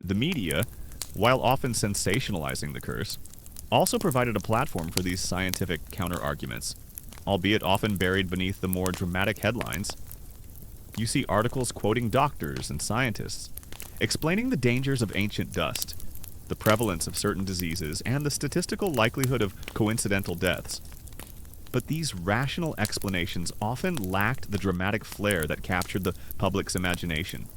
The media, while often sensationalizing the curse, also provided a platform for these scientific counter-arguments, albeit often buried beneath the more dramatic headlines. You see articles quoting doctors and scientists, explaining the dangers of ancient dust, the prevalence of certain diseases, and the statistical likelihood of coincidental deaths. But these rational explanations often lacked the dramatic flair that captured the public's imagination.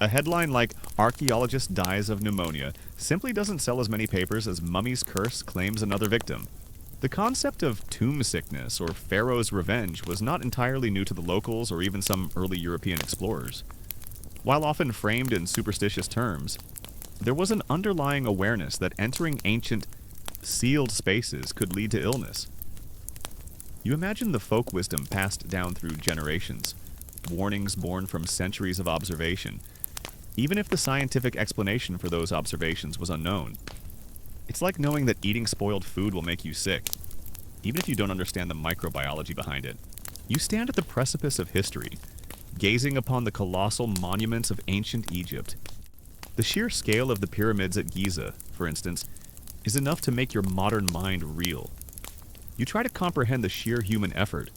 A headline like "Archaeologist Dies of Pneumonia" simply doesn't sell as many papers as "Mummy's Curse Claims Another Victim." The concept of tomb sickness or Pharaoh's revenge was not entirely new to the locals or even some early European explorers. While often framed in superstitious terms, there was an underlying awareness that entering ancient, sealed spaces could lead to illness. You imagine the folk wisdom passed down through generations, warnings born from centuries of observation, even if the scientific explanation for those observations was unknown. It's like knowing that eating spoiled food will make you sick, even if you don't understand the microbiology behind it. You stand at the precipice of history, gazing upon the colossal monuments of ancient Egypt. The sheer scale of the pyramids at Giza, for instance, is enough to make your modern mind reel. You try to comprehend the sheer human effort,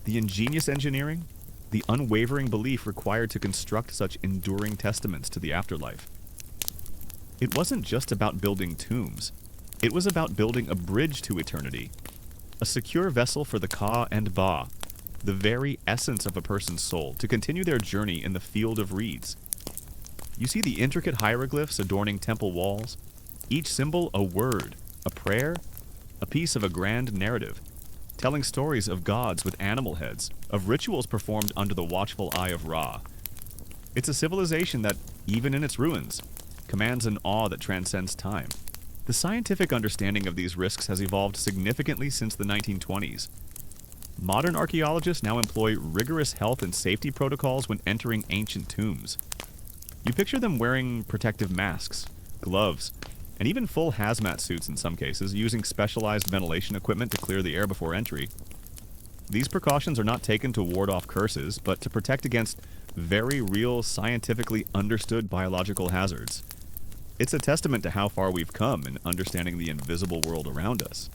the ingenious engineering, the unwavering belief required to construct such enduring testaments to the afterlife. It wasn't just about building tombs. It was about building a bridge to eternity, a secure vessel for the Ka and Ba, the very essence of a person's soul, to continue their journey in the field of reeds. You see the intricate hieroglyphs adorning temple walls, each symbol a word, a prayer, a piece of a grand narrative, telling stories of gods with animal heads, of rituals performed under the watchful eye of Ra. It's a civilization that, even in its ruins, commands an awe that transcends time. The scientific understanding of these risks has evolved significantly since the 1920s. Modern archaeologists now employ rigorous health and safety protocols when entering ancient tombs. You picture them wearing protective masks, gloves, and even full hazmat suits in some cases, using specialized ventilation equipment to clear the air before entry. These precautions are not taken to ward off curses, but to protect against very real, scientifically understood biological hazards. It's a testament to how far we've come in understanding the invisible world around us.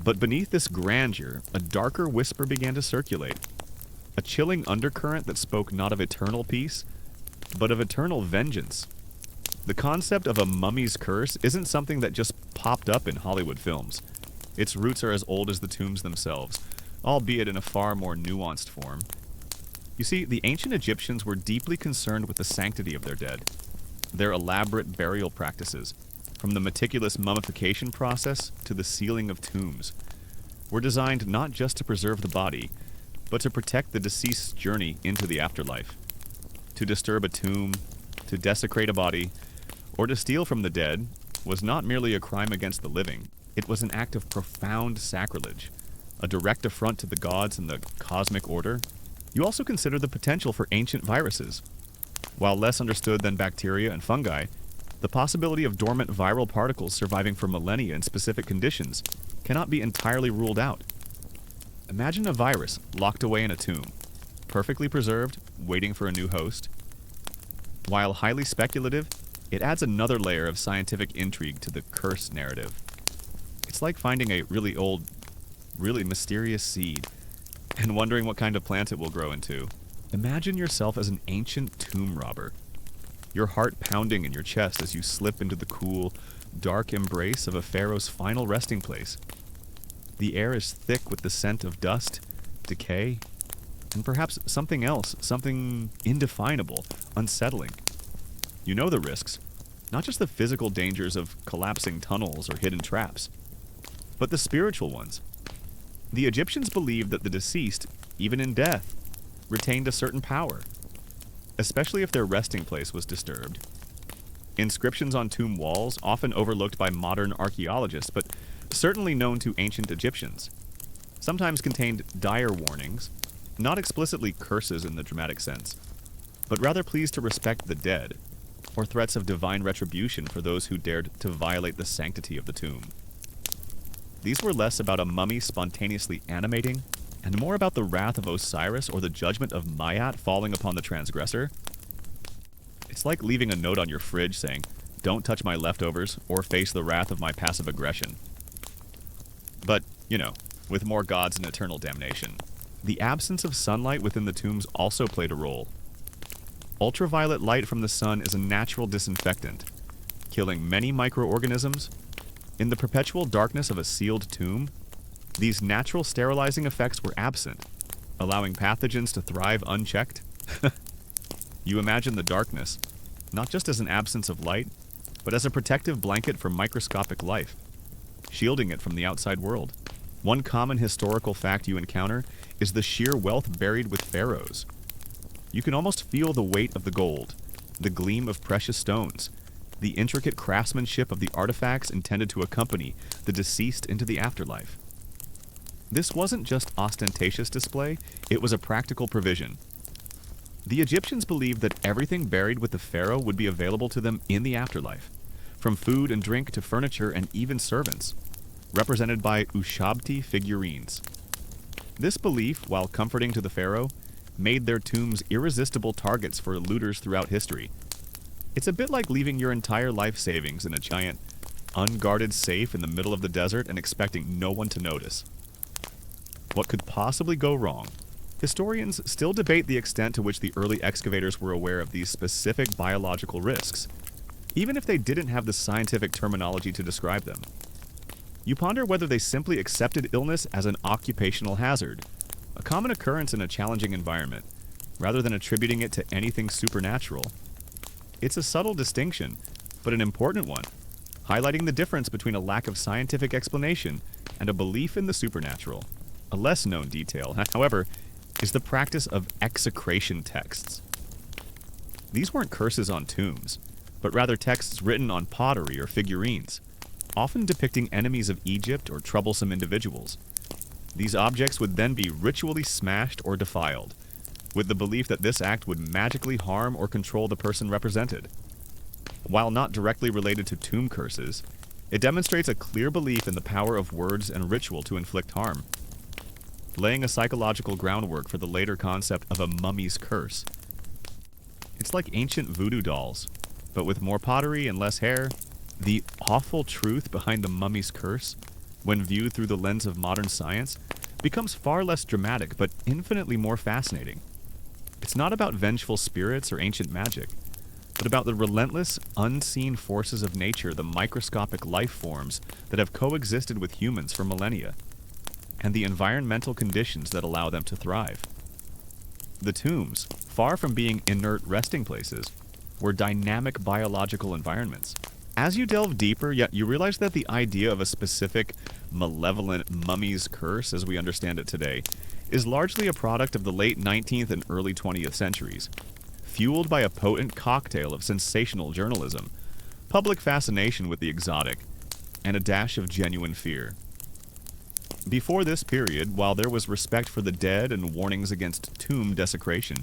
But beneath this grandeur, a darker whisper began to circulate. A chilling undercurrent that spoke not of eternal peace, but of eternal vengeance. The concept of a mummy's curse isn't something that just popped up in Hollywood films. Its roots are as old as the tombs themselves, albeit in a far more nuanced form. You see, the ancient Egyptians were deeply concerned with the sanctity of their dead. Their elaborate burial practices, from the meticulous mummification process to the sealing of tombs, were designed not just to preserve the body, but to protect the deceased's journey into the afterlife. To disturb a tomb, to desecrate a body, or to steal from the dead was not merely a crime against the living, it was an act of profound sacrilege, a direct affront to the gods and the cosmic order. You also consider the potential for ancient viruses. While less understood than bacteria and fungi, the possibility of dormant viral particles surviving for millennia in specific conditions cannot be entirely ruled out. Imagine a virus locked away in a tomb, perfectly preserved, waiting for a new host. While highly speculative, it adds another layer of scientific intrigue to the curse narrative. It's like finding a really old, really mysterious seed and wondering what kind of plant it will grow into. Imagine yourself as an ancient tomb robber, your heart pounding in your chest as you slip into the cool, dark embrace of a pharaoh's final resting place. The air is thick with the scent of dust, decay, and perhaps something else, something indefinable, unsettling. You know the risks, not just the physical dangers of collapsing tunnels or hidden traps, but the spiritual ones. The Egyptians believed that the deceased, even in death, retained a certain power, especially if their resting place was disturbed. Inscriptions on tomb walls, often overlooked by modern archaeologists, but certainly known to ancient Egyptians, sometimes contained dire warnings, not explicitly curses in the dramatic sense, but rather pleas to respect the dead, or threats of divine retribution for those who dared to violate the sanctity of the tomb. These were less about a mummy spontaneously animating, and more about the wrath of Osiris or the judgment of Mayat falling upon the transgressor. It's like leaving a note on your fridge saying, don't touch my leftovers or face the wrath of my passive aggression. But, with more gods and eternal damnation. The absence of sunlight within the tombs also played a role. Ultraviolet light from the sun is a natural disinfectant, killing many microorganisms. In the perpetual darkness of a sealed tomb, these natural sterilizing effects were absent, allowing pathogens to thrive unchecked. You imagine the darkness, not just as an absence of light, but as a protective blanket for microscopic life, shielding it from the outside world. One common historical fact you encounter is the sheer wealth buried with pharaohs. You can almost feel the weight of the gold, the gleam of precious stones, the intricate craftsmanship of the artifacts intended to accompany the deceased into the afterlife. This wasn't just ostentatious display, it was a practical provision. The Egyptians believed that everything buried with the pharaoh would be available to them in the afterlife, from food and drink to furniture and even servants, represented by ushabti figurines. This belief, while comforting to the pharaoh, made their tombs irresistible targets for looters throughout history. It's a bit like leaving your entire life savings in a giant, unguarded safe in the middle of the desert and expecting no one to notice. What could possibly go wrong? Historians still debate the extent to which the early excavators were aware of these specific biological risks, even if they didn't have the scientific terminology to describe them. You ponder whether they simply accepted illness as an occupational hazard, a common occurrence in a challenging environment, rather than attributing it to anything supernatural. It's a subtle distinction, but an important one, highlighting the difference between a lack of scientific explanation and a belief in the supernatural. A less-known detail, however, is the practice of execration texts. These weren't curses on tombs, but rather texts written on pottery or figurines, often depicting enemies of Egypt or troublesome individuals. These objects would then be ritually smashed or defiled, with the belief that this act would magically harm or control the person represented. While not directly related to tomb curses, it demonstrates a clear belief in the power of words and ritual to inflict harm, laying a psychological groundwork for the later concept of a mummy's curse. It's like ancient voodoo dolls, but with more pottery and less hair. The awful truth behind the mummy's curse, when viewed through the lens of modern science, becomes far less dramatic but infinitely more fascinating. It's not about vengeful spirits or ancient magic, but about the relentless, unseen forces of nature, the microscopic life forms that have coexisted with humans for millennia, and the environmental conditions that allow them to thrive. The tombs, far from being inert resting places, were dynamic biological environments. As you delve deeper, you realize that the idea of a specific, malevolent mummy's curse, as we understand it today, is largely a product of the late 19th and early 20th centuries, fueled by a potent cocktail of sensational journalism, public fascination with the exotic, and a dash of genuine fear. Before this period, while there was respect for the dead and warnings against tomb desecration,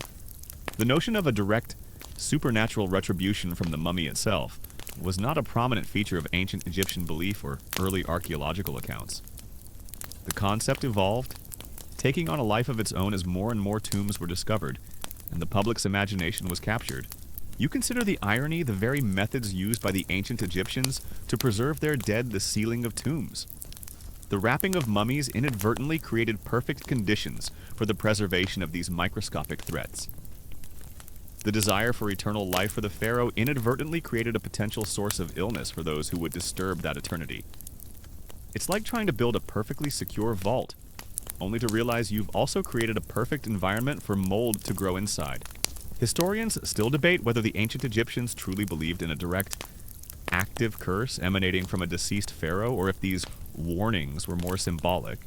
the notion of a direct, supernatural retribution from the mummy itself was not a prominent feature of ancient Egyptian belief or early archaeological accounts. The concept evolved, taking on a life of its own as more and more tombs were discovered, and the public's imagination was captured. You consider the irony, the very methods used by the ancient Egyptians to preserve their dead, the sealing of tombs. The wrapping of mummies inadvertently created perfect conditions for the preservation of these microscopic threats. The desire for eternal life for the pharaoh inadvertently created a potential source of illness for those who would disturb that eternity. It's like trying to build a perfectly secure vault, only to realize you've also created a perfect environment for mold to grow inside. Historians still debate whether the ancient Egyptians truly believed in a direct, active curse emanating from a deceased pharaoh, or if these warnings were more symbolic,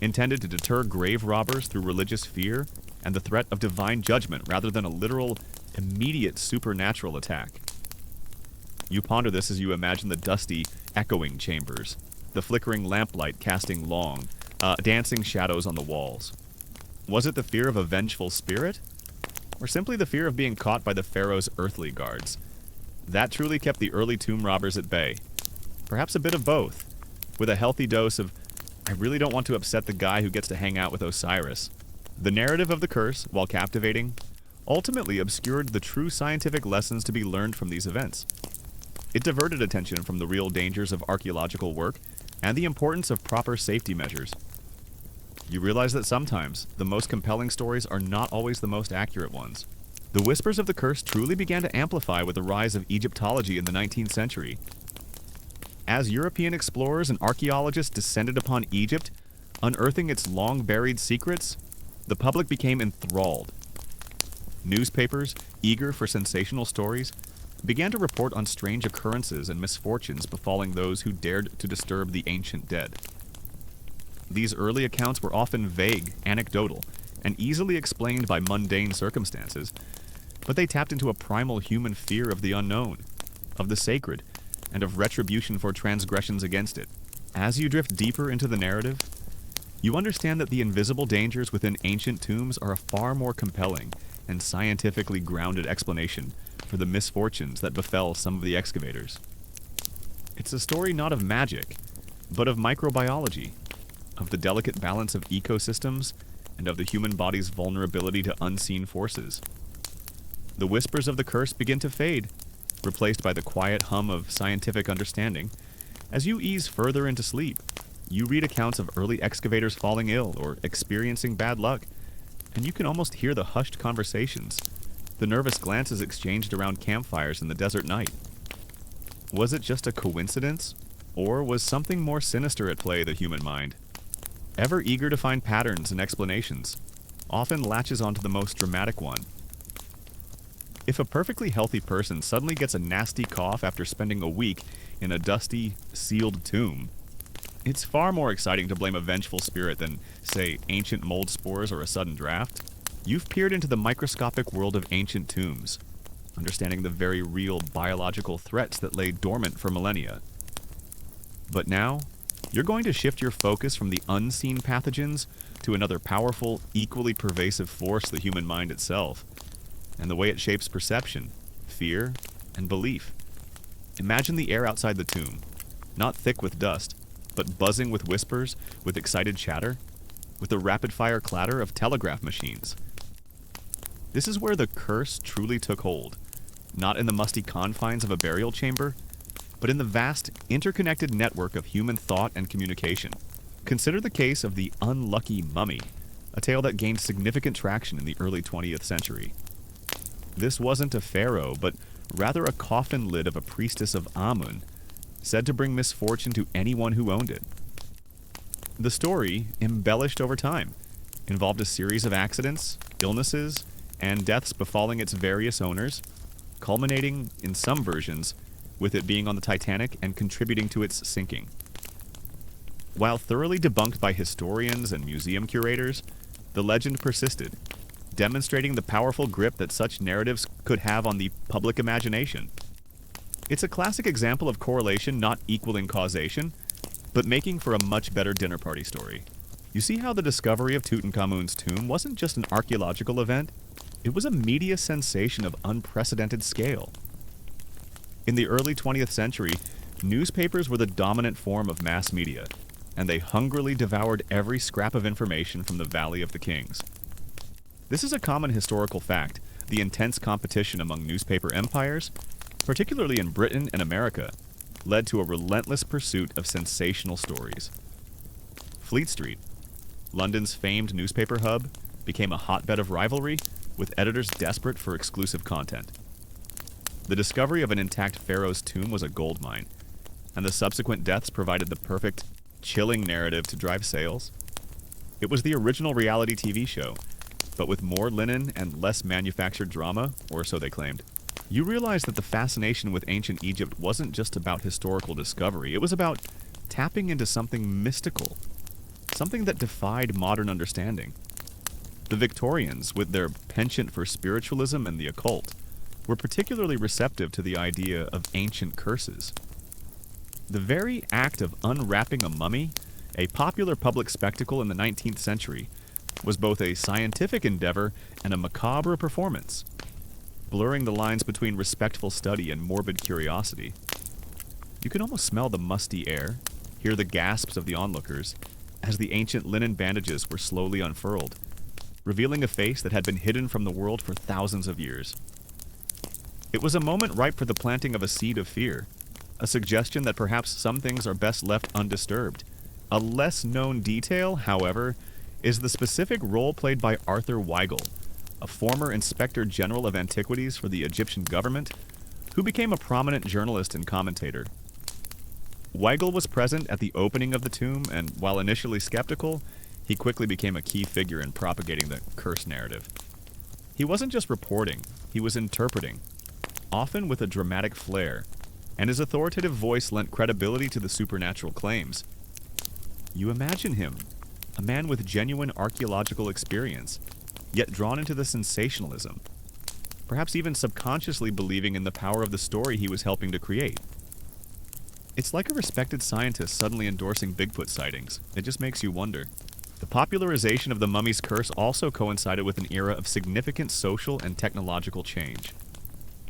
intended to deter grave robbers through religious fear and the threat of divine judgment rather than a literal, immediate supernatural attack. You ponder this as you imagine the dusty, echoing chambers, the flickering lamplight casting long, dancing shadows on the walls. Was it the fear of a vengeful spirit? Or simply the fear of being caught by the pharaoh's earthly guards? That truly kept the early tomb robbers at bay. Perhaps a bit of both, with a healthy dose of, I really don't want to upset the guy who gets to hang out with Osiris. The narrative of the curse, while captivating, ultimately obscured the true scientific lessons to be learned from these events. It diverted attention from the real dangers of archaeological work and the importance of proper safety measures. You realize that sometimes the most compelling stories are not always the most accurate ones. The whispers of the curse truly began to amplify with the rise of Egyptology in the 19th century. As European explorers and archaeologists descended upon Egypt, unearthing its long-buried secrets, the public became enthralled. Newspapers, eager for sensational stories, began to report on strange occurrences and misfortunes befalling those who dared to disturb the ancient dead. These early accounts were often vague, anecdotal, and easily explained by mundane circumstances, but they tapped into a primal human fear of the unknown, of the sacred, and of retribution for transgressions against it. As you drift deeper into the narrative, you understand that the invisible dangers within ancient tombs are a far more compelling and scientifically grounded explanation for the misfortunes that befell some of the excavators. It's a story not of magic, but of microbiology, of the delicate balance of ecosystems, and of the human body's vulnerability to unseen forces. The whispers of the curse begin to fade, replaced by the quiet hum of scientific understanding. As you ease further into sleep, you read accounts of early excavators falling ill or experiencing bad luck, and you can almost hear the hushed conversations, the nervous glances exchanged around campfires in the desert night. Was it just a coincidence, or was something more sinister at play the human mind? Ever eager to find patterns and explanations, often latches onto the most dramatic one. If a perfectly healthy person suddenly gets a nasty cough after spending a week in a dusty, sealed tomb, it's far more exciting to blame a vengeful spirit than, say, ancient mold spores or a sudden draft. You've peered into the microscopic world of ancient tombs, understanding the very real biological threats that lay dormant for millennia. But now, you're going to shift your focus from the unseen pathogens to another powerful, equally pervasive force, the human mind itself, and the way it shapes perception, fear, and belief. Imagine the air outside the tomb, not thick with dust, but buzzing with whispers, with excited chatter, with the rapid-fire clatter of telegraph machines. This is where the curse truly took hold, not in the musty confines of a burial chamber, but in the vast, interconnected network of human thought and communication. Consider the case of the unlucky mummy, a tale that gained significant traction in the early 20th century. This wasn't a pharaoh, but rather a coffin lid of a priestess of Amun, said to bring misfortune to anyone who owned it. The story, embellished over time, involved a series of accidents, illnesses, and deaths befalling its various owners, culminating, in some versions, with it being on the Titanic and contributing to its sinking. While thoroughly debunked by historians and museum curators, the legend persisted, demonstrating the powerful grip that such narratives could have on the public imagination. It's a classic example of correlation not equaling causation, but making for a much better dinner party story. You see how the discovery of Tutankhamun's tomb wasn't just an archaeological event? It was a media sensation of unprecedented scale. In the early 20th century, newspapers were the dominant form of mass media, and they hungrily devoured every scrap of information from the Valley of the Kings. This is a common historical fact. The intense competition among newspaper empires, particularly in Britain and America, led to a relentless pursuit of sensational stories. Fleet Street, London's famed newspaper hub, became a hotbed of rivalry, with editors desperate for exclusive content. The discovery of an intact pharaoh's tomb was a goldmine, and the subsequent deaths provided the perfect, chilling narrative to drive sales. It was the original reality TV show, but with more linen and less manufactured drama, or so they claimed. You realize that the fascination with ancient Egypt wasn't just about historical discovery, it was about tapping into something mystical, something that defied modern understanding. The Victorians, with their penchant for spiritualism and the occult, were particularly receptive to the idea of ancient curses. The very act of unwrapping a mummy, a popular public spectacle in the 19th century, was both a scientific endeavor and a macabre performance, blurring the lines between respectful study and morbid curiosity. You could almost smell the musty air, hear the gasps of the onlookers, as the ancient linen bandages were slowly unfurled, revealing a face that had been hidden from the world for thousands of years. It was a moment ripe for the planting of a seed of fear, a suggestion that perhaps some things are best left undisturbed. A less-known detail, however, is the specific role played by Arthur Weigel, a former Inspector General of Antiquities for the Egyptian government, who became a prominent journalist and commentator. Weigel was present at the opening of the tomb, and while initially skeptical, he quickly became a key figure in propagating the curse narrative. He wasn't just reporting, he was interpreting, often with a dramatic flair, and his authoritative voice lent credibility to the supernatural claims. You imagine him, a man with genuine archaeological experience, yet drawn into the sensationalism, perhaps even subconsciously believing in the power of the story he was helping to create. It's like a respected scientist suddenly endorsing Bigfoot sightings. It just makes you wonder. The popularization of the mummy's curse also coincided with an era of significant social and technological change.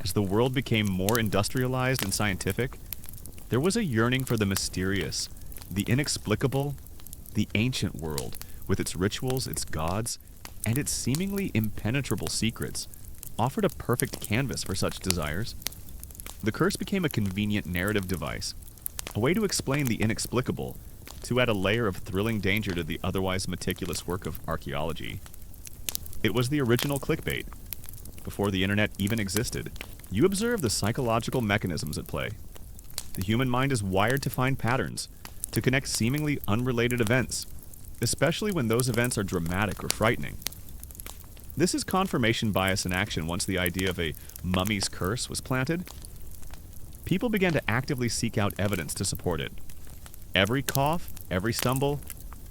As the world became more industrialized and scientific, there was a yearning for the mysterious, the inexplicable, the ancient world, with its rituals, its gods, and its seemingly impenetrable secrets, offered a perfect canvas for such desires. The curse became a convenient narrative device, a way to explain the inexplicable, to add a layer of thrilling danger to the otherwise meticulous work of archaeology. It was the original clickbait. Before the internet even existed, you observe the psychological mechanisms at play. The human mind is wired to find patterns, to connect seemingly unrelated events, especially when those events are dramatic or frightening. This is confirmation bias in action. Once the idea of a mummy's curse was planted, people began to actively seek out evidence to support it. Every cough, every stumble,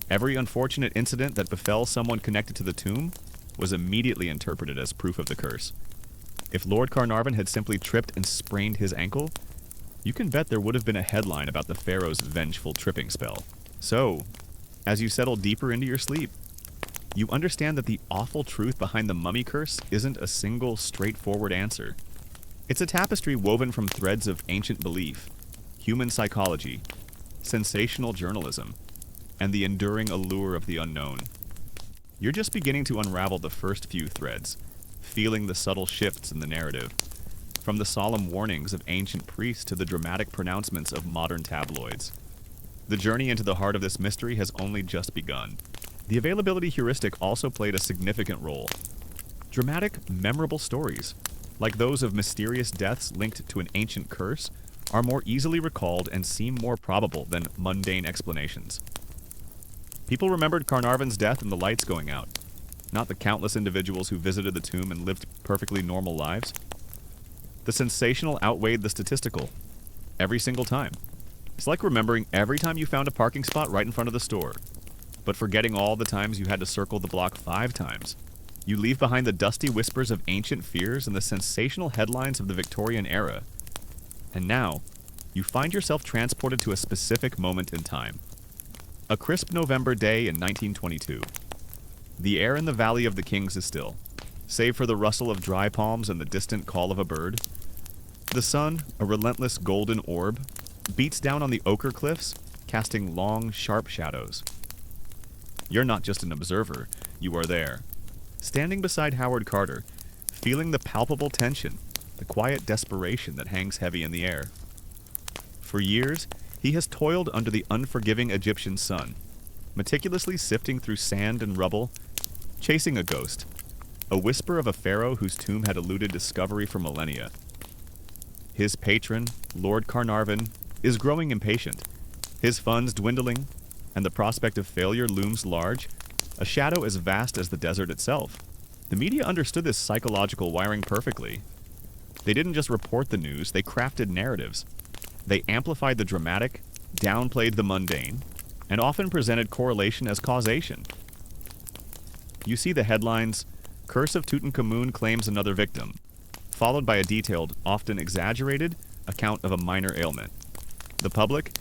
every unfortunate incident that befell someone connected to the tomb was immediately interpreted as proof of the curse. If Lord Carnarvon had simply tripped and sprained his ankle, you can bet there would have been a headline about the pharaoh's vengeful tripping spell. So, as you settle deeper into your sleep, you understand that the awful truth behind the mummy curse isn't a single, straightforward answer. It's a tapestry woven from threads of ancient belief, human psychology, sensational journalism, and the enduring allure of the unknown. You're just beginning to unravel the first few threads, feeling the subtle shifts in the narrative, from the solemn warnings of ancient priests to the dramatic pronouncements of modern tabloids. The journey into the heart of this mystery has only just begun. The availability heuristic also played a significant role. Dramatic, memorable stories, like those of mysterious deaths linked to an ancient curse, are more easily recalled and seem more probable than mundane explanations. People remembered Carnarvon's death and the lights going out, not the countless individuals who visited the tomb and lived perfectly normal lives. The sensational outweighed the statistical, every single time. It's like remembering every time you found a parking spot right in front of the store, but forgetting all the times you had to circle the block 5 times. You leave behind the dusty whispers of ancient fears and the sensational headlines of the Victorian era. And now, you find yourself transported to a specific moment in time. A crisp November day in 1922. The air in the Valley of the Kings is still, save for the rustle of dry palms and the distant call of a bird. The sun, a relentless golden orb, beats down on the ochre cliffs, casting long, sharp shadows. You're not just an observer, you are there, standing beside Howard Carter, feeling the palpable tension, the quiet desperation that hangs heavy in the air. For years, he has toiled under the unforgiving Egyptian sun, meticulously sifting through sand and rubble, chasing a ghost, a whisper of a pharaoh whose tomb had eluded discovery for millennia. His patron, Lord Carnarvon, is growing impatient, his funds dwindling, and the prospect of failure looms large, a shadow as vast as the desert itself. The media understood this psychological wiring perfectly. They didn't just report the news, they crafted narratives. They amplified the dramatic, downplayed the mundane, and often presented correlation as causation. You see the headlines, "Curse of Tutankhamun claims another victim," followed by a detailed, often exaggerated, account of a minor ailment. The public,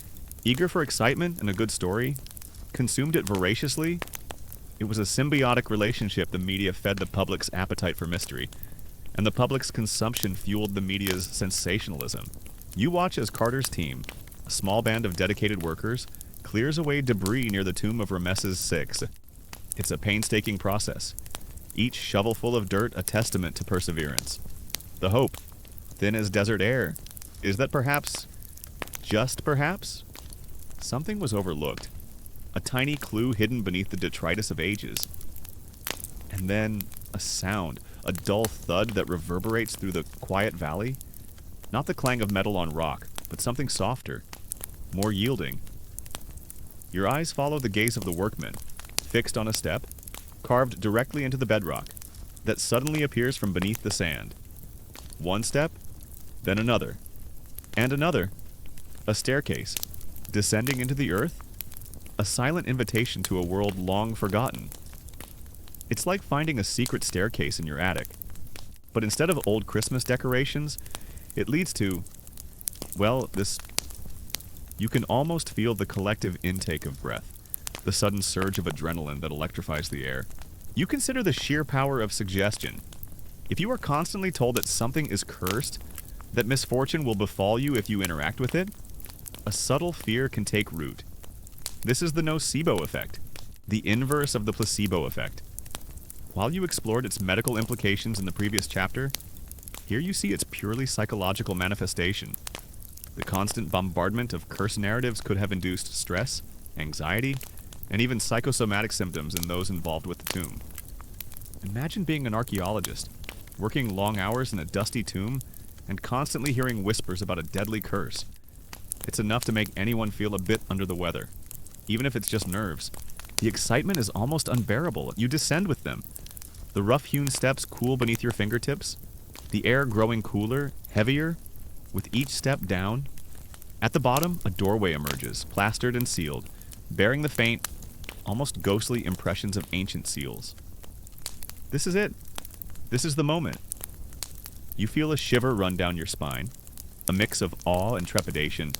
eager for excitement and a good story, consumed it voraciously. It was a symbiotic relationship. The media fed the public's appetite for mystery, and the public's consumption fueled the media's sensationalism. You watch as Carter's team, a small band of dedicated workers, clears away debris near the tomb of Ramesses VI. It's a painstaking process, each shovelful of dirt a testament to perseverance. The hope, thin as desert air, is that perhaps just perhaps, something was overlooked. A tiny clue hidden beneath the detritus of ages. And then a sound, a dull thud that reverberates through the quiet valley. Not the clang of metal on rock, but something softer, more yielding. Your eyes follow the gaze of the workman, fixed on a step, carved directly into the bedrock, that suddenly appears from beneath the sand. One step, then another, and another. A staircase, descending into the earth, a silent invitation to a world long forgotten. It's like finding a secret staircase in your attic, but instead of old Christmas decorations, it leads to, well, this... You can almost feel the collective intake of breath, the sudden surge of adrenaline that electrifies the air. You consider the sheer power of suggestion. If you are constantly told that something is cursed, that misfortune will befall you if you interact with it, a subtle fear can take root. This is the nocebo effect, the inverse of the placebo effect. While you explored its medical implications in the previous chapter, here you see its purely psychological manifestation. The constant bombardment of curse narratives could have induced stress, anxiety, and even psychosomatic symptoms in those involved with the tomb. Imagine being an archaeologist, working long hours in a dusty tomb, and constantly hearing whispers about a deadly curse. It's enough to make anyone feel a bit under the weather, even if it's just nerves. The excitement is almost unbearable. You descend with them. The rough-hewn steps cool beneath your fingertips, the air growing cooler, heavier, with each step down. At the bottom, a doorway emerges, plastered and sealed, bearing the faint, almost ghostly impressions of ancient seals. This is it. This is the moment. You feel a shiver run down your spine, a mix of awe and trepidation.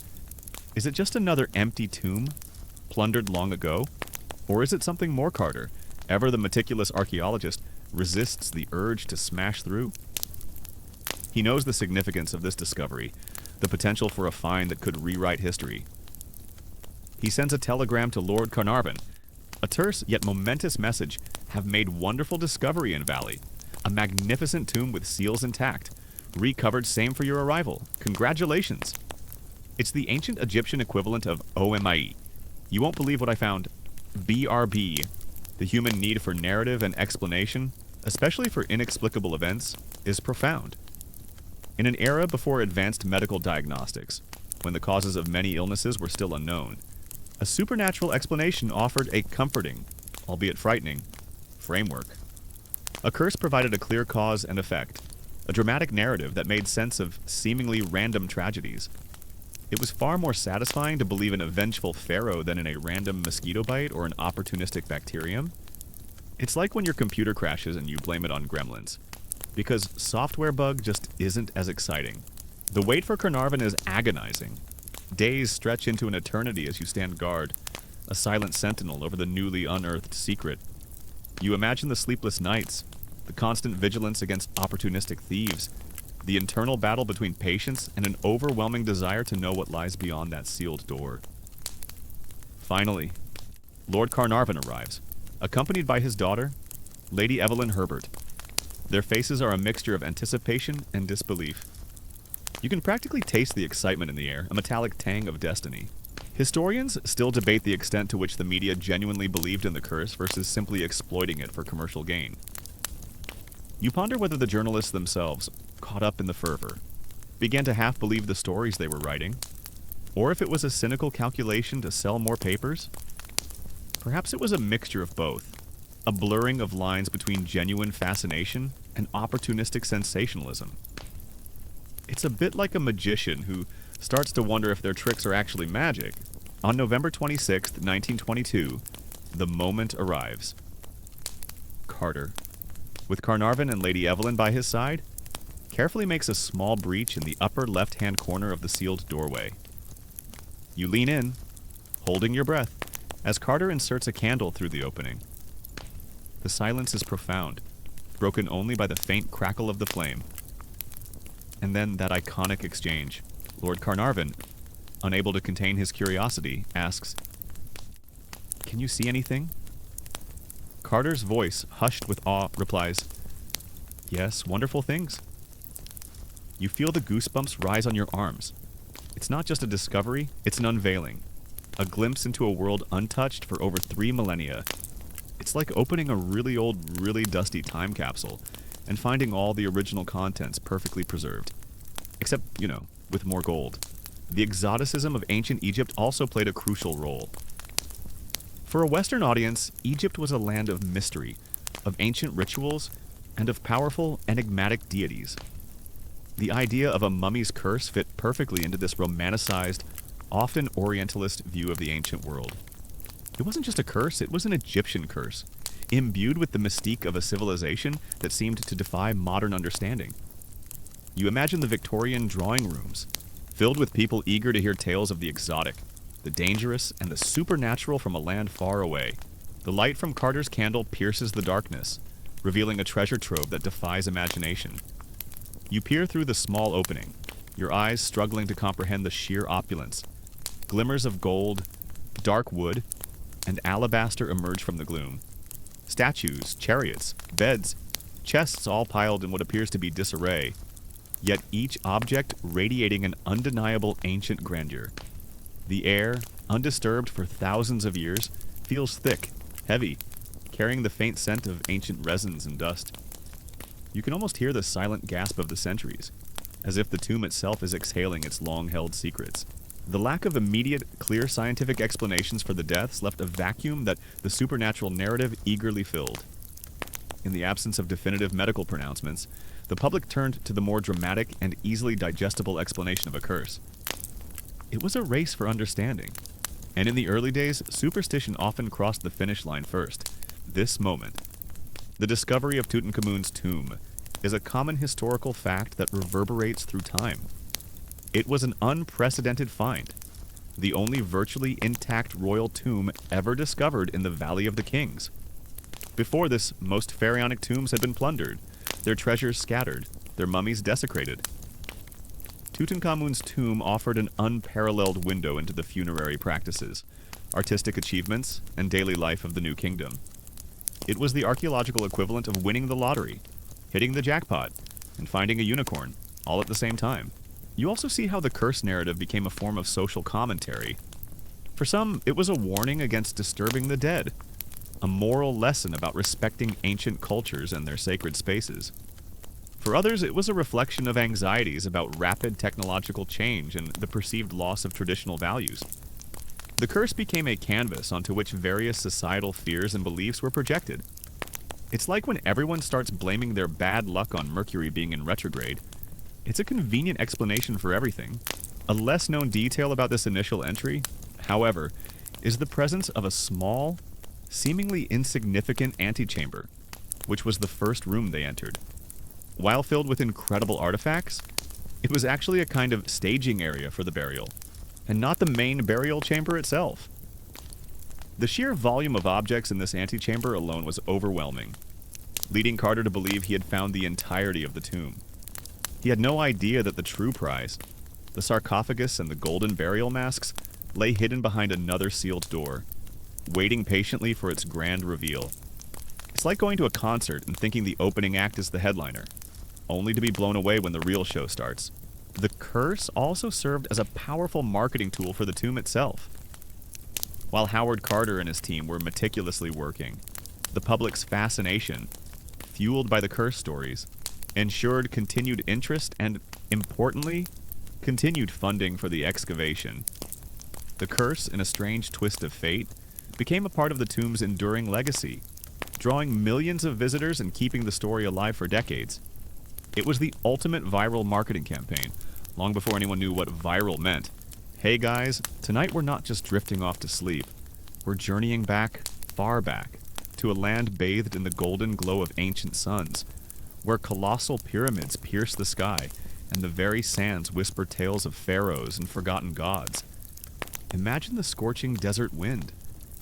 Is it just another empty tomb, plundered long ago? Or is it something more, Carter? Ever the meticulous archaeologist resists the urge to smash through. He knows the significance of this discovery, the potential for a find that could rewrite history. He sends a telegram to Lord Carnarvon. A terse yet momentous message: have made wonderful discovery in Valley. A magnificent tomb with seals intact. Recovered same for your arrival. Congratulations. It's the ancient Egyptian equivalent of OMIE. You won't believe what I found. BRB, the human need for narrative and explanation, especially for inexplicable events, is profound. In an era before advanced medical diagnostics, when the causes of many illnesses were still unknown, a supernatural explanation offered a comforting, albeit frightening, framework. A curse provided a clear cause and effect, a dramatic narrative that made sense of seemingly random tragedies. It was far more satisfying to believe in a vengeful pharaoh than in a random mosquito bite or an opportunistic bacterium. It's like when your computer crashes and you blame it on gremlins, because software bug just isn't as exciting. The wait for Carnarvon is agonizing. Days stretch into an eternity as you stand guard, a silent sentinel over the newly unearthed secret. You imagine the sleepless nights, the constant vigilance against opportunistic thieves, the internal battle between patience and an overwhelming desire to know what lies beyond that sealed door. Finally, Lord Carnarvon arrives, accompanied by his daughter, Lady Evelyn Herbert. Their faces are a mixture of anticipation and disbelief. You can practically taste the excitement in the air, a metallic tang of destiny. Historians still debate the extent to which the media genuinely believed in the curse versus simply exploiting it for commercial gain. You ponder whether the journalists themselves, caught up in the fervor, began to half believe the stories they were writing, or if it was a cynical calculation to sell more papers. Perhaps it was a mixture of both, a blurring of lines between genuine fascination and opportunistic sensationalism. It's a bit like a magician who starts to wonder if their tricks are actually magic. On November 26, 1922, the moment arrives. Carter, with Carnarvon and Lady Evelyn by his side, carefully makes a small breach in the upper left-hand corner of the sealed doorway. You lean in, holding your breath, as Carter inserts a candle through the opening. The silence is profound, broken only by the faint crackle of the flame. And then that iconic exchange. Lord Carnarvon, unable to contain his curiosity, asks, "Can you see anything?" Carter's voice, hushed with awe, replies, "Yes, wonderful things." You feel the goosebumps rise on your arms. It's not just a discovery, it's an unveiling. A glimpse into a world untouched for over 3 millennia. It's like opening a really old, really dusty time capsule and finding all the original contents perfectly preserved. Except, with more gold. The exoticism of ancient Egypt also played a crucial role. For a Western audience, Egypt was a land of mystery, of ancient rituals, and of powerful, enigmatic deities. The idea of a mummy's curse fit perfectly into this romanticized, often Orientalist view of the ancient world. It wasn't just a curse, it was an Egyptian curse, imbued with the mystique of a civilization that seemed to defy modern understanding. You imagine the Victorian drawing rooms, filled with people eager to hear tales of the exotic, the dangerous, and the supernatural from a land far away. The light from Carter's candle pierces the darkness, revealing a treasure trove that defies imagination. You peer through the small opening, your eyes struggling to comprehend the sheer opulence. Glimmers of gold, dark wood, and alabaster emerge from the gloom. Statues, chariots, beds, chests all piled in what appears to be disarray, yet each object radiating an undeniable ancient grandeur. The air, undisturbed for thousands of years, feels thick, heavy, carrying the faint scent of ancient resins and dust. You can almost hear the silent gasp of the centuries, as if the tomb itself is exhaling its long-held secrets. The lack of immediate, clear scientific explanations for the deaths left a vacuum that the supernatural narrative eagerly filled. In the absence of definitive medical pronouncements, the public turned to the more dramatic and easily digestible explanation of a curse. It was a race for understanding, and in the early days, superstition often crossed the finish line first. This moment, the discovery of Tutankhamun's tomb, is a common historical fact that reverberates through time. It was an unprecedented find, the only virtually intact royal tomb ever discovered in the Valley of the Kings. Before this, most pharaonic tombs had been plundered, their treasures scattered, their mummies desecrated. Tutankhamun's tomb offered an unparalleled window into the funerary practices, artistic achievements, and daily life of the new kingdom. It was the archaeological equivalent of winning the lottery, hitting the jackpot, and finding a unicorn, all at the same time. You also see how the curse narrative became a form of social commentary. For some, it was a warning against disturbing the dead, a moral lesson about respecting ancient cultures and their sacred spaces. For others, it was a reflection of anxieties about rapid technological change and the perceived loss of traditional values. The curse became a canvas onto which various societal fears and beliefs were projected. It's like when everyone starts blaming their bad luck on Mercury being in retrograde. It's a convenient explanation for everything. A less-known detail about this initial entry, however, is the presence of a small, seemingly insignificant antechamber, which was the first room they entered. While filled with incredible artifacts, it was actually a kind of staging area for the burial, and not the main burial chamber itself. The sheer volume of objects in this antechamber alone was overwhelming, leading Carter to believe he had found the entirety of the tomb. He had no idea that the true prize, the sarcophagus and the golden burial masks, lay hidden behind another sealed door, waiting patiently for its grand reveal. It's like going to a concert and thinking the opening act is the headliner, only to be blown away when the real show starts. The curse also served as a powerful marketing tool for the tomb itself. While Howard Carter and his team were meticulously working, the public's fascination, fueled by the curse stories, ensured continued interest and, importantly, continued funding for the excavation. The curse, in a strange twist of fate, became a part of the tomb's enduring legacy, drawing millions of visitors and keeping the story alive for decades. It was the ultimate viral marketing campaign, long before anyone knew what viral meant. Hey guys, tonight we're not just drifting off to sleep. We're journeying back, far back, to a land bathed in the golden glow of ancient suns, where colossal pyramids pierce the sky and the very sands whisper tales of pharaohs and forgotten gods. Imagine the scorching desert wind,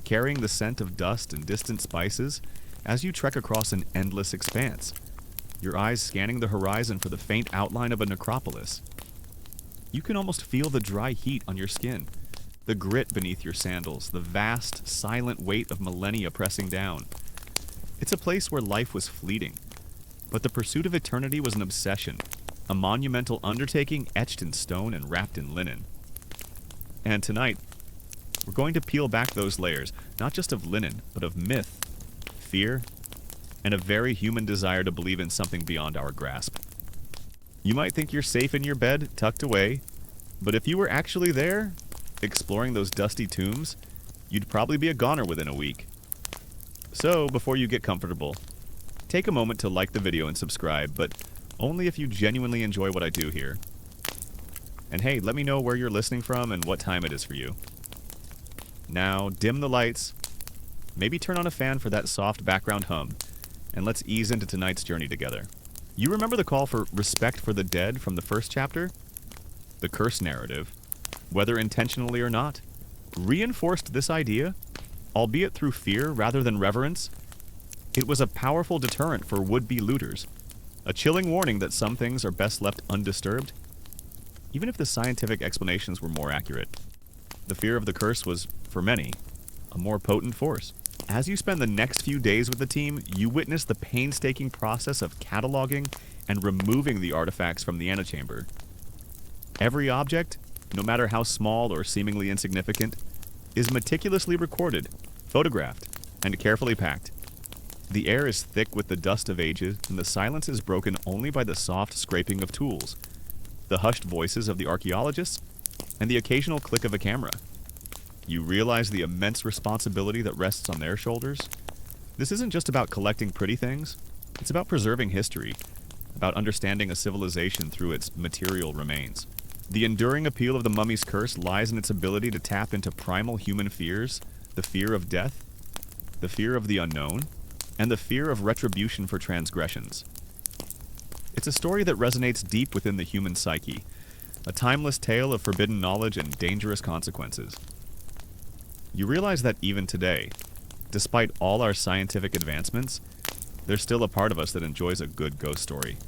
carrying the scent of dust and distant spices as you trek across an endless expanse, your eyes scanning the horizon for the faint outline of a necropolis. You can almost feel the dry heat on your skin, the grit beneath your sandals, the vast, silent weight of millennia pressing down. It's a place where life was fleeting, but the pursuit of eternity was an obsession, a monumental undertaking etched in stone and wrapped in linen. And tonight, we're going to peel back those layers, not just of linen, but of myth, fear, and a very human desire to believe in something beyond our grasp. You might think you're safe in your bed, tucked away, but if you were actually there, exploring those dusty tombs, you'd probably be a goner within a week. So, before you get comfortable, take a moment to like the video and subscribe, but only if you genuinely enjoy what I do here. And hey, let me know where you're listening from and what time it is for you. Now, dim the lights, maybe turn on a fan for that soft background hum, and let's ease into tonight's journey together. You remember the call for respect for the dead from the first chapter? The curse narrative, whether intentionally or not, reinforced this idea, albeit through fear rather than reverence. It was a powerful deterrent for would-be looters, a chilling warning that some things are best left undisturbed, even if the scientific explanations were more accurate. The fear of the curse was, for many, a more potent force. As you spend the next few days with the team, you witness the painstaking process of cataloging and removing the artifacts from the antechamber. Every object, no matter how small or seemingly insignificant, is meticulously recorded, photographed, and carefully packed. The air is thick with the dust of ages, and the silence is broken only by the soft scraping of tools, the hushed voices of the archaeologists, and the occasional click of a camera. You realize the immense responsibility that rests on their shoulders. This isn't just about collecting pretty things, it's about preserving history, about understanding a civilization through its material remains. The enduring appeal of the mummy's curse lies in its ability to tap into primal human fears, the fear of death, the fear of the unknown, and the fear of retribution for transgressions. It's a story that resonates deep within the human psyche, a timeless tale of forbidden knowledge and dangerous consequences. You realize that even today, despite all our scientific advancements, there's still a part of us that enjoys a good ghost story,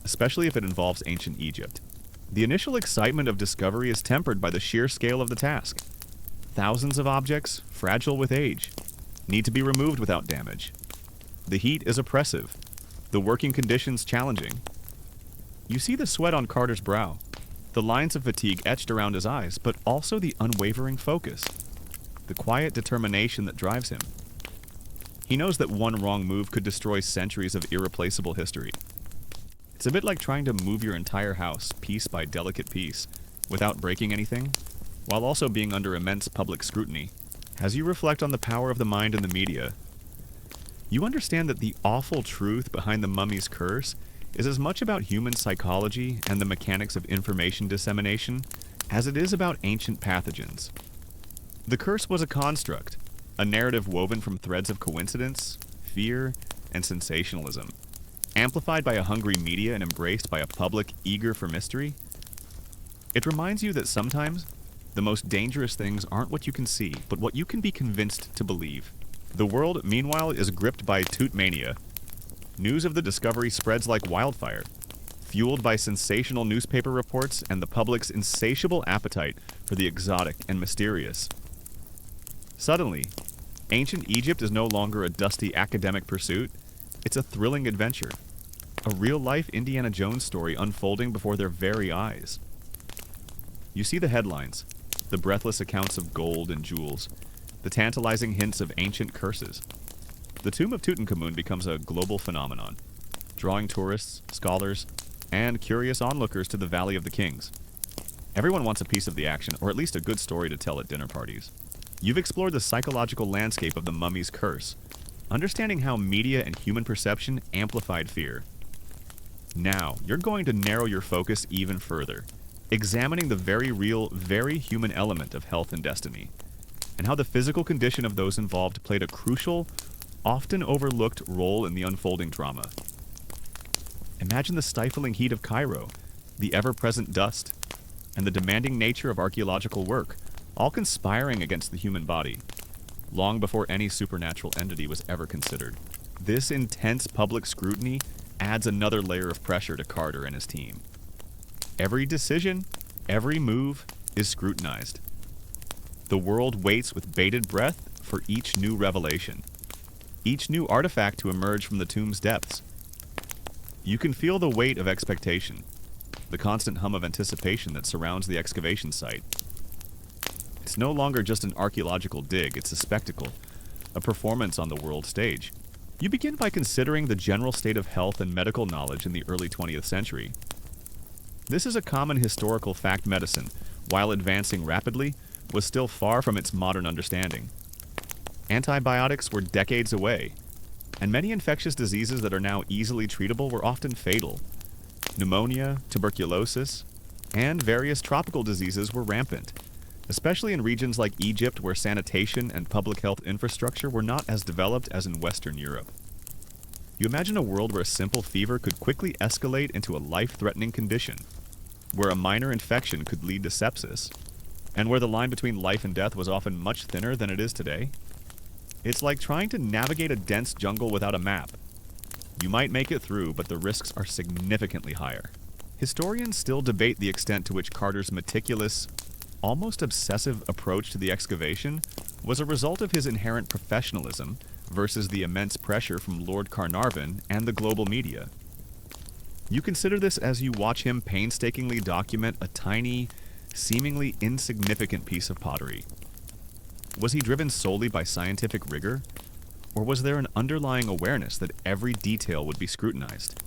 especially if it involves ancient Egypt. The initial excitement of discovery is tempered by the sheer scale of the task. Thousands of objects, fragile with age, need to be removed without damage. The heat is oppressive, the working conditions challenging. You see the sweat on Carter's brow, the lines of fatigue etched around his eyes, but also the unwavering focus, the quiet determination that drives him. He knows that one wrong move could destroy centuries of irreplaceable history. It's a bit like trying to move your entire house, piece by delicate piece, without breaking anything, while also being under immense public scrutiny. As you reflect on the power of the mind and the media, you understand that the awful truth behind the mummy's curse is as much about human psychology and the mechanics of information dissemination as it is about ancient pathogens. The curse was a construct, a narrative woven from threads of coincidence, fear, and sensationalism, amplified by a hungry media and embraced by a public eager for mystery. It reminds you that sometimes the most dangerous things aren't what you can see, but what you can be convinced to believe. The world, meanwhile, is gripped by toot mania. News of the discovery spreads like wildfire, fueled by sensational newspaper reports and the public's insatiable appetite for the exotic and mysterious. Suddenly, ancient Egypt is no longer a dusty academic pursuit. It's a thrilling adventure, a real-life Indiana Jones story unfolding before their very eyes. You see the headlines, the breathless accounts of gold and jewels, the tantalizing hints of ancient curses. The tomb of Tutankhamun becomes a global phenomenon, drawing tourists, scholars, and curious onlookers to the Valley of the Kings. Everyone wants a piece of the action, or at least a good story to tell at dinner parties. You've explored the psychological landscape of the mummy's curse, understanding how media and human perception amplified fear. Now, you're going to narrow your focus even further, examining the very real, very human element of health and destiny, and how the physical condition of those involved played a crucial, often overlooked role in the unfolding drama. Imagine the stifling heat of Cairo, the ever-present dust, and the demanding nature of archaeological work, all conspiring against the human body, long before any supernatural entity was ever considered. This intense public scrutiny adds another layer of pressure to Carter and his team. Every decision, every move is scrutinized. The world waits with bated breath for each new revelation, each new artifact to emerge from the tomb's depths. You can feel the weight of expectation, the constant hum of anticipation that surrounds the excavation site. It's no longer just an archaeological dig, it's a spectacle, a performance on the world stage. You begin by considering the general state of health and medical knowledge in the early 20th century. This is a common historical fact medicine, while advancing rapidly, was still far from its modern understanding. Antibiotics were decades away, and many infectious diseases that are now easily treatable were often fatal. Pneumonia, tuberculosis, and various tropical diseases were rampant, especially in regions like Egypt where sanitation and public health infrastructure were not as developed as in Western Europe. You imagine a world where a simple fever could quickly escalate into a life-threatening condition, where a minor infection could lead to sepsis, and where the line between life and death was often much thinner than it is today. It's like trying to navigate a dense jungle without a map. You might make it through, but the risks are significantly higher. Historians still debate the extent to which Carter's meticulous, almost obsessive approach to the excavation was a result of his inherent professionalism versus the immense pressure from Lord Carnarvon and the global media. You consider this as you watch him painstakingly document a tiny, seemingly insignificant piece of pottery. Was he driven solely by scientific rigor, or was there an underlying awareness that every detail would be scrutinized,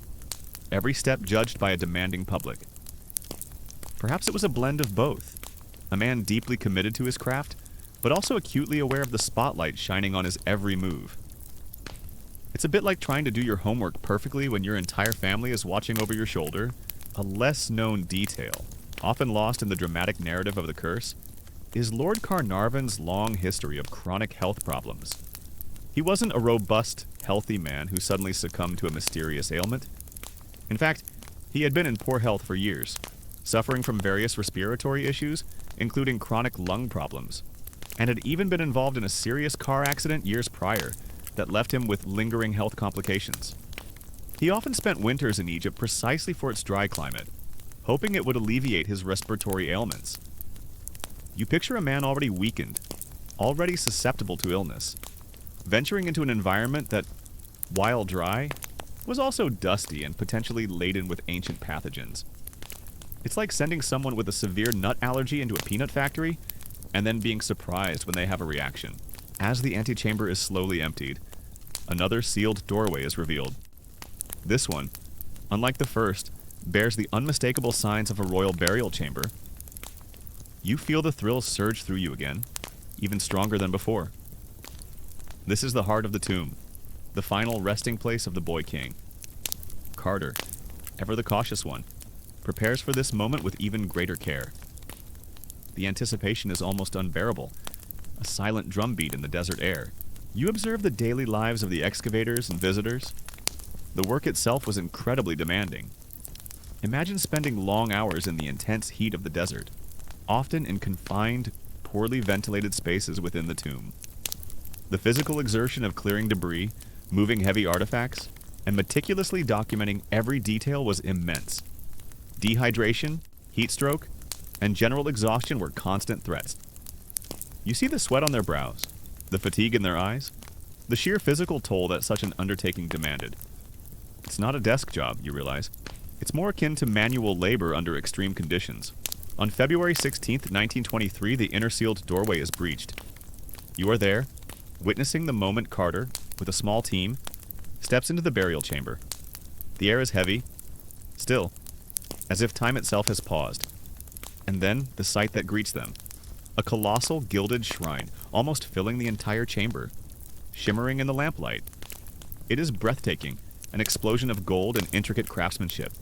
every step judged by a demanding public? Perhaps it was a blend of both, a man deeply committed to his craft, but also acutely aware of the spotlight shining on his every move. It's a bit like trying to do your homework perfectly when your entire family is watching over your shoulder. A less-known detail, often lost in the dramatic narrative of the curse, is Lord Carnarvon's long history of chronic health problems. He wasn't a robust, healthy man who suddenly succumbed to a mysterious ailment. In fact, he had been in poor health for years, suffering from various respiratory issues, including chronic lung problems, and had even been involved in a serious car accident years prior that left him with lingering health complications. He often spent winters in Egypt precisely for its dry climate, hoping it would alleviate his respiratory ailments. You picture a man already weakened, already susceptible to illness, venturing into an environment that, while dry, was also dusty and potentially laden with ancient pathogens. It's like sending someone with a severe nut allergy into a peanut factory and then being surprised when they have a reaction. As the antechamber is slowly emptied, another sealed doorway is revealed. This one, unlike the first, bears the unmistakable signs of a royal burial chamber. You feel the thrill surge through you again, even stronger than before. This is the heart of the tomb, the final resting place of the boy king. Carter, ever the cautious one, prepares for this moment with even greater care. The anticipation is almost unbearable, a silent drumbeat in the desert air. You observe the daily lives of the excavators and visitors. The work itself was incredibly demanding. Imagine spending long hours in the intense heat of the desert, often in confined, poorly ventilated spaces within the tomb. The physical exertion of clearing debris, moving heavy artifacts, and meticulously documenting every detail was immense. Dehydration, heat stroke, and general exhaustion were constant threats. You see the sweat on their brows, the fatigue in their eyes, the sheer physical toll that such an undertaking demanded. It's not a desk job, you realize. It's more akin to manual labor under extreme conditions. On February 16, 1923, the inner sealed doorway is breached. You are there, witnessing the moment Carter, with a small team, steps into the burial chamber. The air is heavy, still, as if time itself has paused. And then the sight that greets them. A colossal gilded shrine, almost filling the entire chamber, shimmering in the lamplight. It is breathtaking, an explosion of gold and intricate craftsmanship,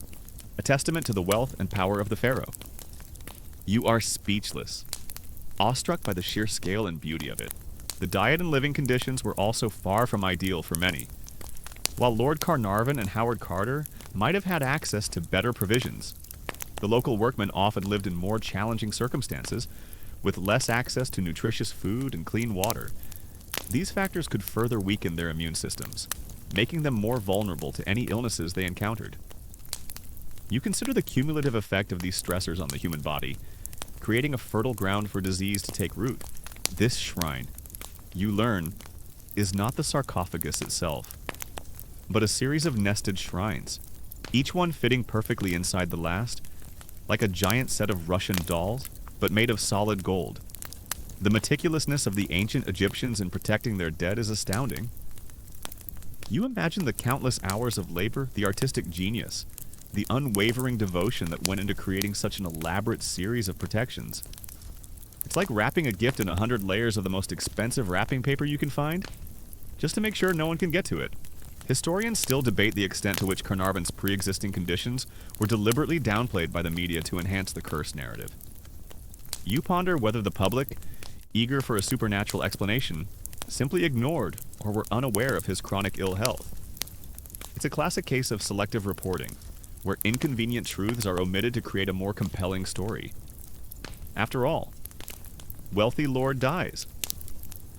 a testament to the wealth and power of the pharaoh. You are speechless, awestruck by the sheer scale and beauty of it. The diet and living conditions were also far from ideal for many. While Lord Carnarvon and Howard Carter might have had access to better provisions, the local workmen often lived in more challenging circumstances, with less access to nutritious food and clean water. These factors could further weaken their immune systems, making them more vulnerable to any illnesses they encountered. You consider the cumulative effect of these stressors on the human body, creating a fertile ground for disease to take root. This shrine, you learn, is not the sarcophagus itself, but a series of nested shrines, each one fitting perfectly inside the last, like a giant set of Russian dolls, but made of solid gold. The meticulousness of the ancient Egyptians in protecting their dead is astounding. You imagine the countless hours of labor, the artistic genius, the unwavering devotion that went into creating such an elaborate series of protections. It's like wrapping a gift in 100 layers of the most expensive wrapping paper you can find, just to make sure no one can get to it. Historians still debate the extent to which Carnarvon's pre-existing conditions were deliberately downplayed by the media to enhance the curse narrative. You ponder whether the public, eager for a supernatural explanation, simply ignored or were unaware of his chronic ill health. It's a classic case of selective reporting, where inconvenient truths are omitted to create a more compelling story. After all, wealthy lord dies.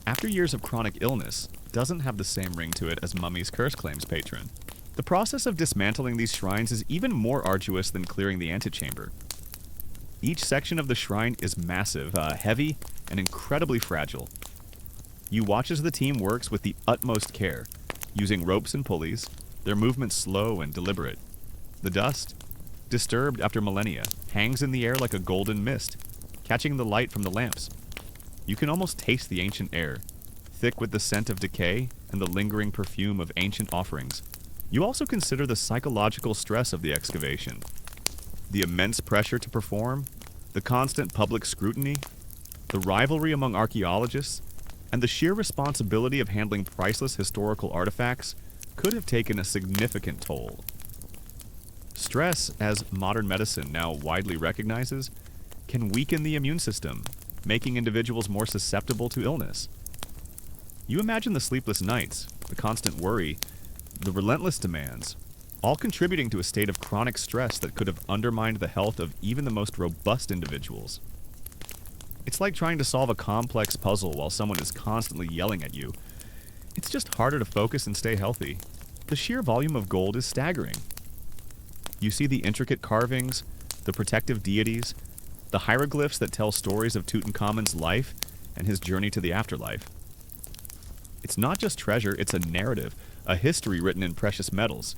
After years of chronic illness, doesn't have the same ring to it as Mummy's curse claims patron. The process of dismantling these shrines is even more arduous than clearing the antechamber. Each section of the shrine is massive, heavy, and incredibly fragile. You watch as the team works with the utmost care, using ropes and pulleys, their movements slow and deliberate. The dust, disturbed after millennia, hangs in the air like a golden mist, catching the light from the lamps. You can almost taste the ancient air, thick with the scent of decay and the lingering perfume of ancient offerings. You also consider the psychological stress of the excavation, the immense pressure to perform, the constant public scrutiny, the rivalry among archaeologists, and the sheer responsibility of handling priceless historical artifacts could have taken a significant toll. Stress, as modern medicine now widely recognizes, can weaken the immune system, making individuals more susceptible to illness. You imagine the sleepless nights, the constant worry, the relentless demands, all contributing to a state of chronic stress that could have undermined the health of even the most robust individuals. It's like trying to solve a complex puzzle while someone is constantly yelling at you. It's just harder to focus and stay healthy. The sheer volume of gold is staggering. You see the intricate carvings, the protective deities, the hieroglyphs that tell stories of Tutankhamun's life and his journey to the afterlife. It's not just treasure, it's a narrative, a history written in precious metals.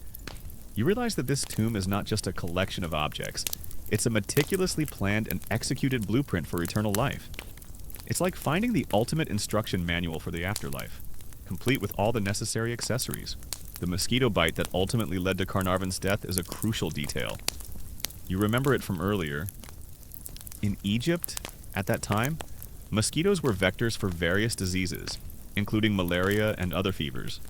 You realize that this tomb is not just a collection of objects. It's a meticulously planned and executed blueprint for eternal life. It's like finding the ultimate instruction manual for the afterlife, complete with all the necessary accessories. The mosquito bite that ultimately led to Carnarvon's death is a crucial detail. You remember it from earlier. In Egypt, at that time, mosquitoes were vectors for various diseases, including malaria and other fevers.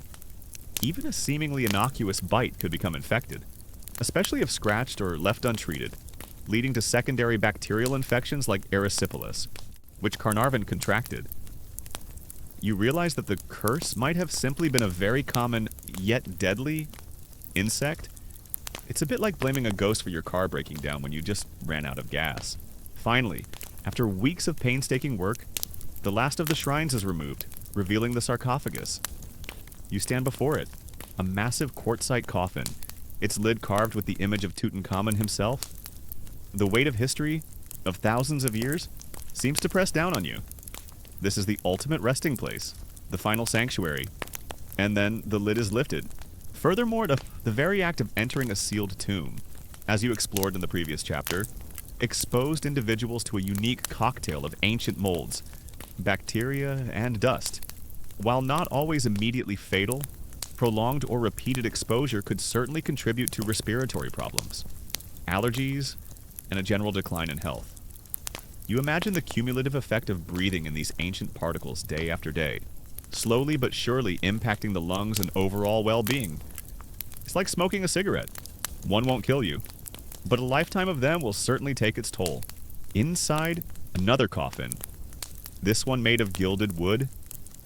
Even a seemingly innocuous bite could become infected, especially if scratched or left untreated, leading to secondary bacterial infections like erysipelas, which Carnarvon contracted. You realize that the curse might have simply been a very common, yet deadly, insect. It's a bit like blaming a ghost for your car breaking down when you just ran out of gas. Finally, after weeks of painstaking work, the last of the shrines is removed, revealing the sarcophagus. You stand before it, a massive quartzite coffin, its lid carved with the image of Tutankhamun himself. The weight of history, of thousands of years, seems to press down on you. This is the ultimate resting place, the final sanctuary. And then the lid is lifted. Furthermore, the very act of entering a sealed tomb, as you explored in the previous chapter, exposed individuals to a unique cocktail of ancient molds, bacteria, and dust. While not always immediately fatal, prolonged or repeated exposure could certainly contribute to respiratory problems, allergies, and a general decline in health. You imagine the cumulative effect of breathing in these ancient particles day after day, slowly but surely impacting the lungs and overall well-being. It's like smoking a cigarette. One won't kill you, but a lifetime of them will certainly take its toll. Inside, another coffin. This one made of gilded wood,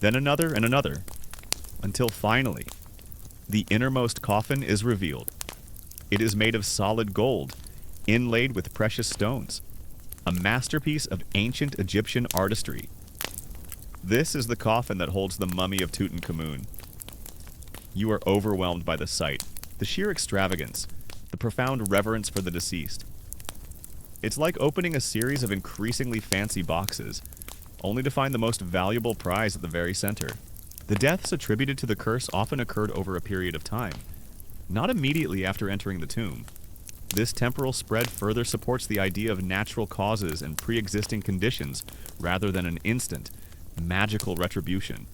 then another and another, until finally, the innermost coffin is revealed. It is made of solid gold, inlaid with precious stones, a masterpiece of ancient Egyptian artistry. This is the coffin that holds the mummy of Tutankhamun. You are overwhelmed by the sight, the sheer extravagance, the profound reverence for the deceased. It's like opening a series of increasingly fancy boxes, only to find the most valuable prize at the very center. The deaths attributed to the curse often occurred over a period of time, not immediately after entering the tomb. This temporal spread further supports the idea of natural causes and pre-existing conditions rather than an instant, magical retribution.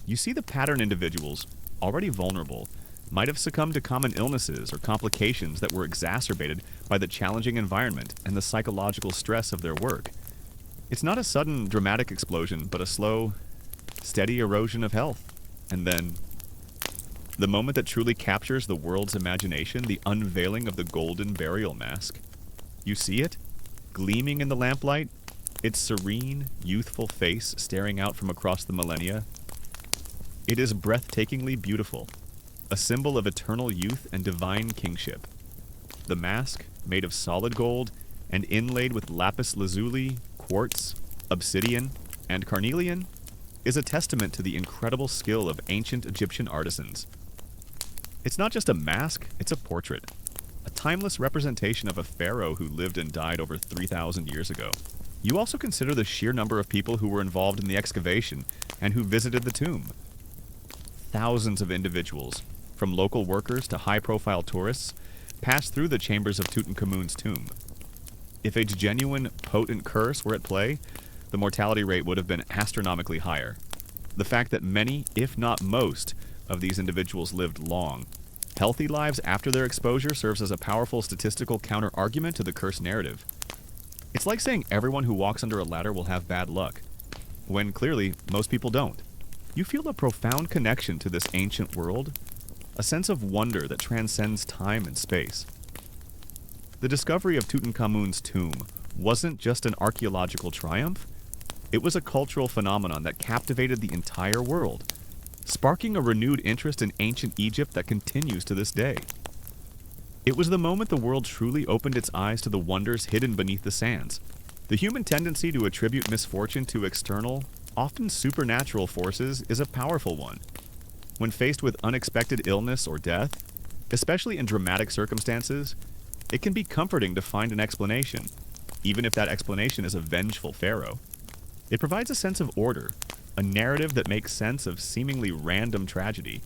You see the pattern individuals, already vulnerable, might have succumbed to common illnesses or complications that were exacerbated by the challenging environment and the psychological stress of their work. It's not a sudden, dramatic explosion, but a slow, steady erosion of health. And then, the moment that truly captures the world's imagination, the unveiling of the golden burial mask. You see it, gleaming in the lamplight, its serene, youthful face staring out from across the millennia. It is breathtakingly beautiful, a symbol of eternal youth and divine kingship. The mask, made of solid gold and inlaid with lapis lazuli, quartz, obsidian, and carnelian, is a testament to the incredible skill of ancient Egyptian artisans. It's not just a mask, it's a portrait, a timeless representation of a pharaoh who lived and died over 3,000 years ago. You also consider the sheer number of people who were involved in the excavation and who visited the tomb. Thousands of individuals, from local workers to high-profile tourists, passed through the chambers of Tutankhamun's tomb. If a genuine, potent curse were at play, the mortality rate would have been astronomically higher. The fact that many, if not most, of these individuals lived long, healthy lives after their exposure serves as a powerful statistical counter-argument to the curse narrative. It's like saying everyone who walks under a ladder will have bad luck, when clearly most people don't. You feel a profound connection to this ancient world, a sense of wonder that transcends time and space. The discovery of Tutankhamun's tomb wasn't just an archaeological triumph, it was a cultural phenomenon that captivated the entire world, sparking a renewed interest in ancient Egypt that continues to this day. It was the moment the world truly opened its eyes to the wonders hidden beneath the sands. The human tendency to attribute misfortune to external, often supernatural forces is a powerful one. When faced with unexpected illness or death, especially in dramatic circumstances, it can be comforting to find an explanation, even if that explanation is a vengeful pharaoh. It provides a sense of order, a narrative that makes sense of seemingly random tragedy.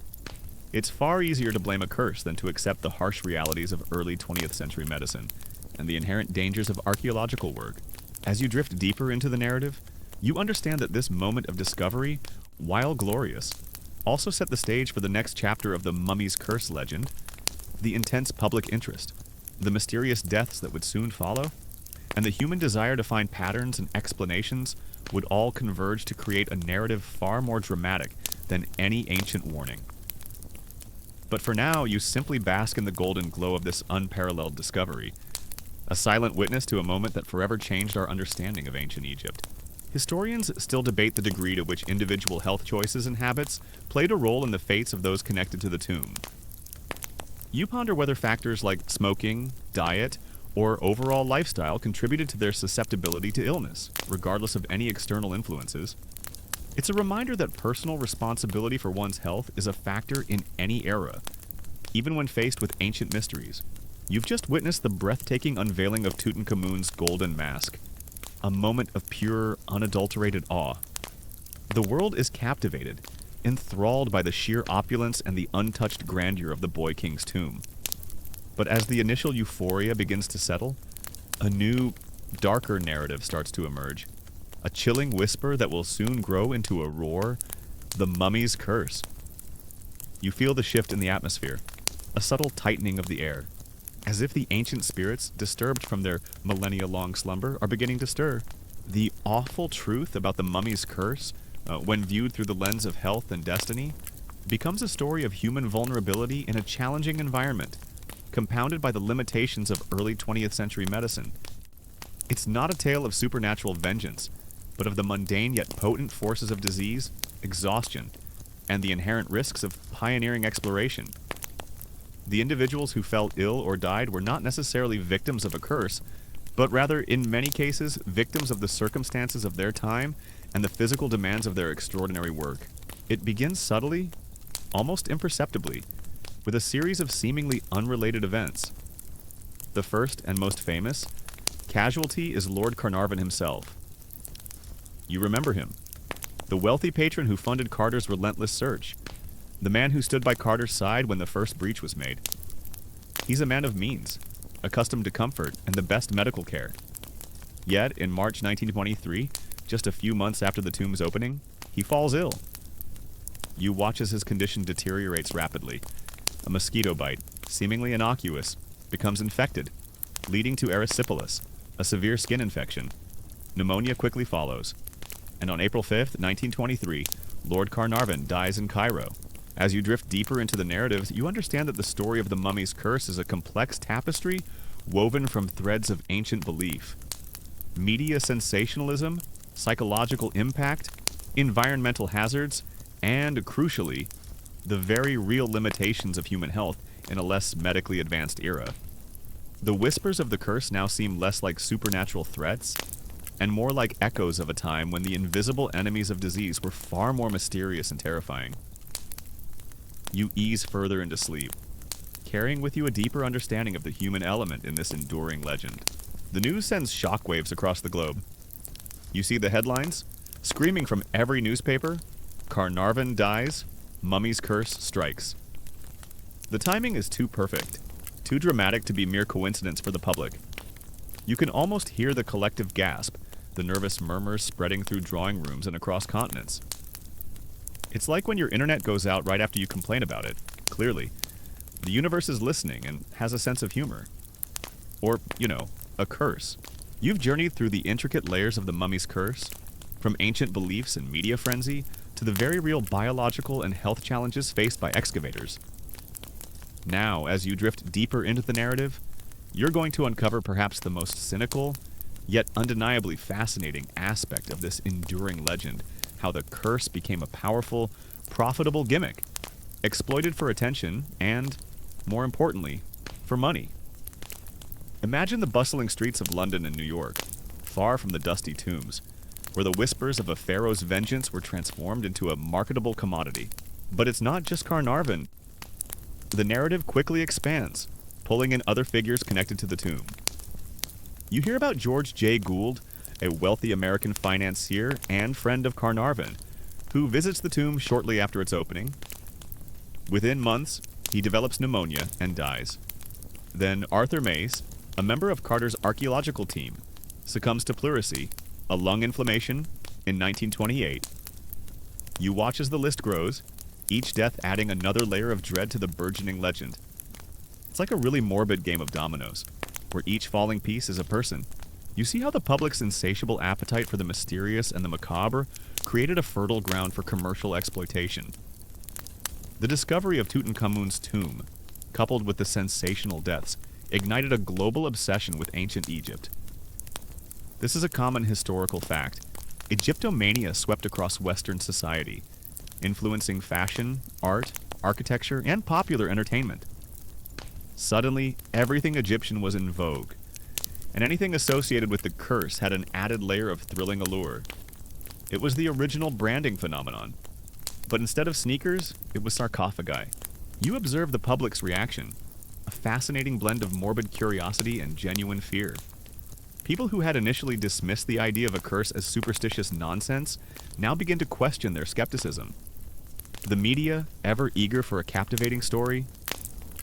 It's far easier to blame a curse than to accept the harsh realities of early 20th century medicine and the inherent dangers of archaeological work. As you drift deeper into the narrative, you understand that this moment of discovery, while glorious, also set the stage for the next chapter of the mummy's curse legend, the intense public interest, the mysterious deaths that would soon follow, and the human desire to find patterns and explanations would all converge to create a narrative far more dramatic than any ancient warning. But for now, you simply bask in the golden glow of this unparalleled discovery, a silent witness to a moment that forever changed our understanding of ancient Egypt. Historians still debate the degree to which individual health choices and habits played a role in the fates of those connected to the tomb. You ponder whether factors like smoking, diet, or overall lifestyle contributed to their susceptibility to illness, regardless of any external influences. It's a reminder that personal responsibility for one's health is a factor in any era, even when faced with ancient mysteries. You've just witnessed the breathtaking unveiling of Tutankhamun's golden mask, a moment of pure, unadulterated awe. The world is captivated, enthralled by the sheer opulence and the untouched grandeur of the boy king's tomb. But as the initial euphoria begins to settle, a new, darker narrative starts to emerge. A chilling whisper that will soon grow into a roar, the mummy's curse. You feel the shift in the atmosphere, a subtle tightening of the air, as if the ancient spirits, disturbed from their millennia-long slumber, are beginning to stir. The awful truth about the mummy's curse, when viewed through the lens of health and destiny, becomes a story of human vulnerability in a challenging environment, compounded by the limitations of early 20th century medicine. It's not a tale of supernatural vengeance, but of the mundane yet potent forces of disease, exhaustion, and the inherent risks of pioneering exploration. The individuals who fell ill or died were not necessarily victims of a curse, but rather, in many cases, victims of the circumstances of their time and the physical demands of their extraordinary work. It begins subtly, almost imperceptibly, with a series of seemingly unrelated events. The first and most famous casualty is Lord Carnarvon himself. You remember him, the wealthy patron who funded Carter's relentless search, the man who stood by Carter's side when the first breach was made. He's a man of means, accustomed to comfort and the best medical care. Yet, in March 1923, just a few months after the tomb's opening, he falls ill. You watch as his condition deteriorates rapidly. A mosquito bite, seemingly innocuous, becomes infected, leading to erysipelas, a severe skin infection. Pneumonia quickly follows. And on April 5th, 1923, Lord Carnarvon dies in Cairo. As you drift deeper into the narrative, you understand that the story of the mummy's curse is a complex tapestry woven from threads of ancient belief. Media sensationalism, psychological impact, environmental hazards, and, crucially, the very real limitations of human health in a less medically advanced era. The whispers of the curse now seem less like supernatural threats and more like echoes of a time when the invisible enemies of disease were far more mysterious and terrifying. You ease further into sleep, carrying with you a deeper understanding of the human element in this enduring legend. The news sends shockwaves across the globe. You see the headlines, screaming from every newspaper, "Carnarvon dies, mummy's curse strikes." The timing is too perfect, too dramatic to be mere coincidence for the public. You can almost hear the collective gasp, the nervous murmurs spreading through drawing rooms and across continents. It's like when your internet goes out right after you complain about it, clearly. The universe is listening and has a sense of humor. Or, a curse. You've journeyed through the intricate layers of the mummy's curse, from ancient beliefs and media frenzy to the very real biological and health challenges faced by excavators. Now, as you drift deeper into the narrative, you're going to uncover perhaps the most cynical, yet undeniably fascinating aspect of this enduring legend, how the curse became a powerful, profitable gimmick, exploited for attention and, more importantly, for money. Imagine the bustling streets of London and New York, far from the dusty tombs, where the whispers of a pharaoh's vengeance were transformed into a marketable commodity. But it's not just Carnarvon. The narrative quickly expands, pulling in other figures connected to the tomb. You hear about George J. Gould, a wealthy American financier and friend of Carnarvon, who visits the tomb shortly after its opening. Within months, he develops pneumonia and dies. Then Arthur Mace, a member of Carter's archaeological team, succumbs to pleurisy, a lung inflammation, in 1928. You watch as the list grows, each death adding another layer of dread to the burgeoning legend. It's like a really morbid game of dominoes, where each falling piece is a person. You see how the public's insatiable appetite for the mysterious and the macabre created a fertile ground for commercial exploitation. The discovery of Tutankhamun's tomb, coupled with the sensational deaths, ignited a global obsession with ancient Egypt. This is a common historical fact. Egyptomania swept across Western society, influencing fashion, art, architecture, and popular entertainment. Suddenly, everything Egyptian was in vogue, and anything associated with the curse had an added layer of thrilling allure. It was the original branding phenomenon. But instead of sneakers, it was sarcophagi. You observe the public's reaction, a fascinating blend of morbid curiosity and genuine fear. People who had initially dismissed the idea of a curse as superstitious nonsense now begin to question their skepticism. The media, ever eager for a captivating story,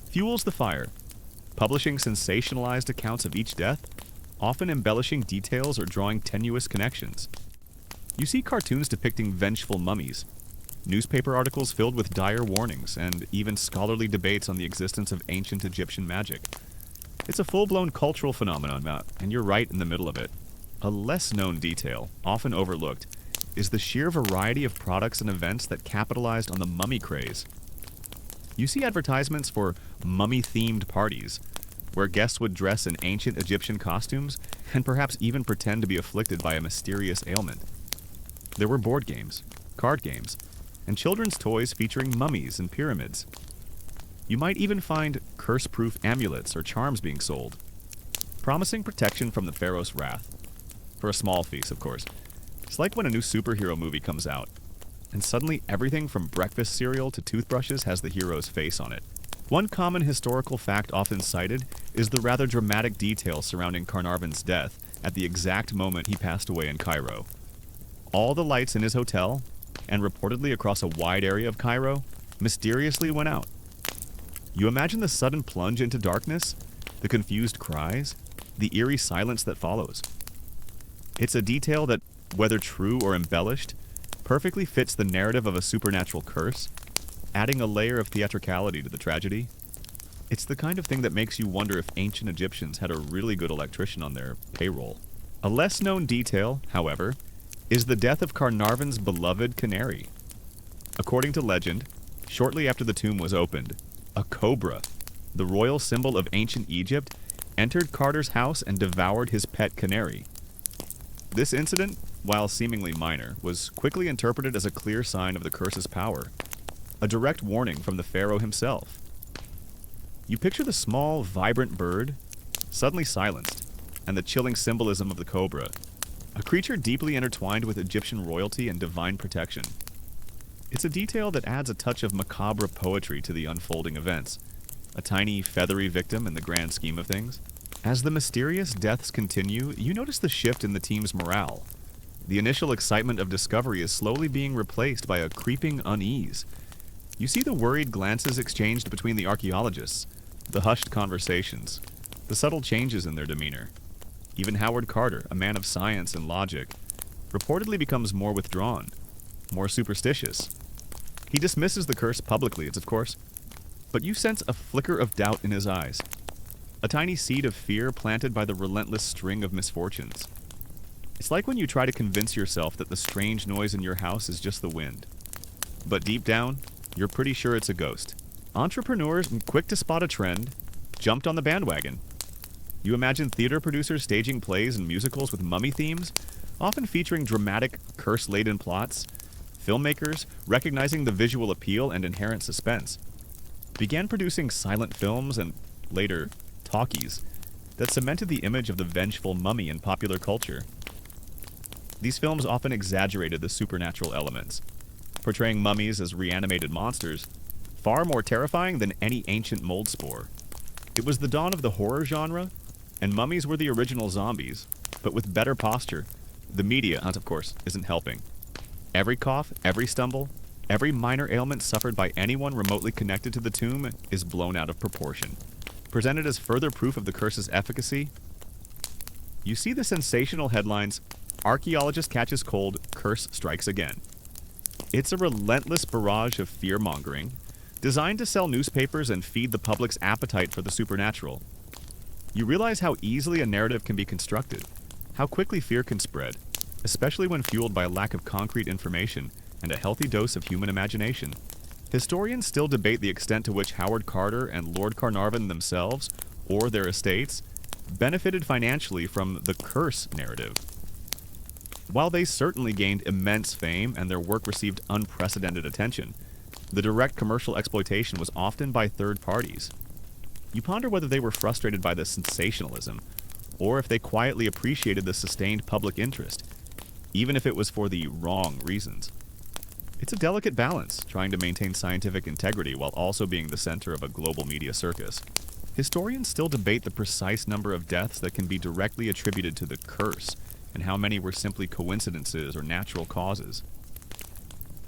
fuels the fire, publishing sensationalized accounts of each death, often embellishing details or drawing tenuous connections. You see cartoons depicting vengeful mummies, newspaper articles filled with dire warnings, and even scholarly debates on the existence of ancient Egyptian magic. It's a full-blown cultural phenomenon, Matt, and you're right in the middle of it. A less-known detail, often overlooked, is the sheer variety of products and events that capitalized on the mummy craze. You see advertisements for mummy-themed parties, where guests would dress in ancient Egyptian costumes and perhaps even pretend to be afflicted by a mysterious ailment. There were board games, card games, and children's toys featuring mummies and pyramids. You might even find curse-proof amulets or charms being sold, promising protection from the pharaoh's wrath. For a small fee, of course. It's like when a new superhero movie comes out, and suddenly everything from breakfast cereal to toothbrushes has the hero's face on it. One common historical fact often cited is the rather dramatic details surrounding Carnarvon's death at the exact moment he passed away in Cairo. All the lights in his hotel, and reportedly across a wide area of Cairo, mysteriously went out. You imagine the sudden plunge into darkness, the confused cries, the eerie silence that follows. It's a detail that, whether true or embellished, perfectly fits the narrative of a supernatural curse, adding a layer of theatricality to the tragedy. It's the kind of thing that makes you wonder if ancient Egyptians had a really good electrician on their payroll. A less-known detail, however, is the death of Carnarvon's beloved canary. According to legend, shortly after the tomb was opened, a cobra, the royal symbol of ancient Egypt, entered Carter's house and devoured his pet canary. This incident, while seemingly minor, was quickly interpreted as a clear sign of the curse's power, a direct warning from the pharaoh himself. You picture the small, vibrant bird, suddenly silenced, and the chilling symbolism of the cobra, a creature deeply intertwined with Egyptian royalty and divine protection. It's a detail that adds a touch of macabre poetry to the unfolding events, a tiny, feathery victim in the grand scheme of things. As the mysterious deaths continue, you notice the shift in the team's morale. The initial excitement of discovery is slowly being replaced by a creeping unease. You see the worried glances exchanged between the archaeologists, the hushed conversations, the subtle changes in their demeanor. Even Howard Carter, a man of science and logic, reportedly becomes more withdrawn, more superstitious. He dismisses the curse publicly, of course, but you sense a flicker of doubt in his eyes, a tiny seed of fear planted by the relentless string of misfortunes. It's like when you try to convince yourself that the strange noise in your house is just the wind. But deep down, you're pretty sure it's a ghost. Entrepreneurs, quick to spot a trend, jumped on the bandwagon. You imagine theater producers staging plays and musicals with mummy themes, often featuring dramatic, curse-laden plots. Filmmakers, recognizing the visual appeal and inherent suspense, began producing silent films and, later, talkies that cemented the image of the vengeful mummy in popular culture. These films often exaggerated the supernatural elements, portraying mummies as reanimated monsters, far more terrifying than any ancient mold spore. It was the dawn of the horror genre, and mummies were the original zombies, but with better posture. The media, of course, isn't helping. Every cough, every stumble, every minor ailment suffered by anyone remotely connected to the tomb is blown out of proportion. Presented as further proof of the curse's efficacy, you see the sensational headlines, "Archaeologist catches cold, curse strikes again." It's a relentless barrage of fear-mongering, designed to sell newspapers and feed the public's appetite for the supernatural. You realize how easily a narrative can be constructed, how quickly fear can spread, especially when fueled by a lack of concrete information and a healthy dose of human imagination. Historians still debate the extent to which Howard Carter and Lord Carnarvon themselves, or their estates, benefited financially from the curse narrative. While they certainly gained immense fame and their work received unprecedented attention, the direct commercial exploitation was often by third parties. You ponder whether they were frustrated by the sensationalism, or if they quietly appreciated the sustained public interest, even if it was for the wrong reasons. It's a delicate balance, trying to maintain scientific integrity while also being the center of a global media circus. Historians still debate the precise number of deaths that can be directly attributed to the curse, and how many were simply coincidences or natural causes.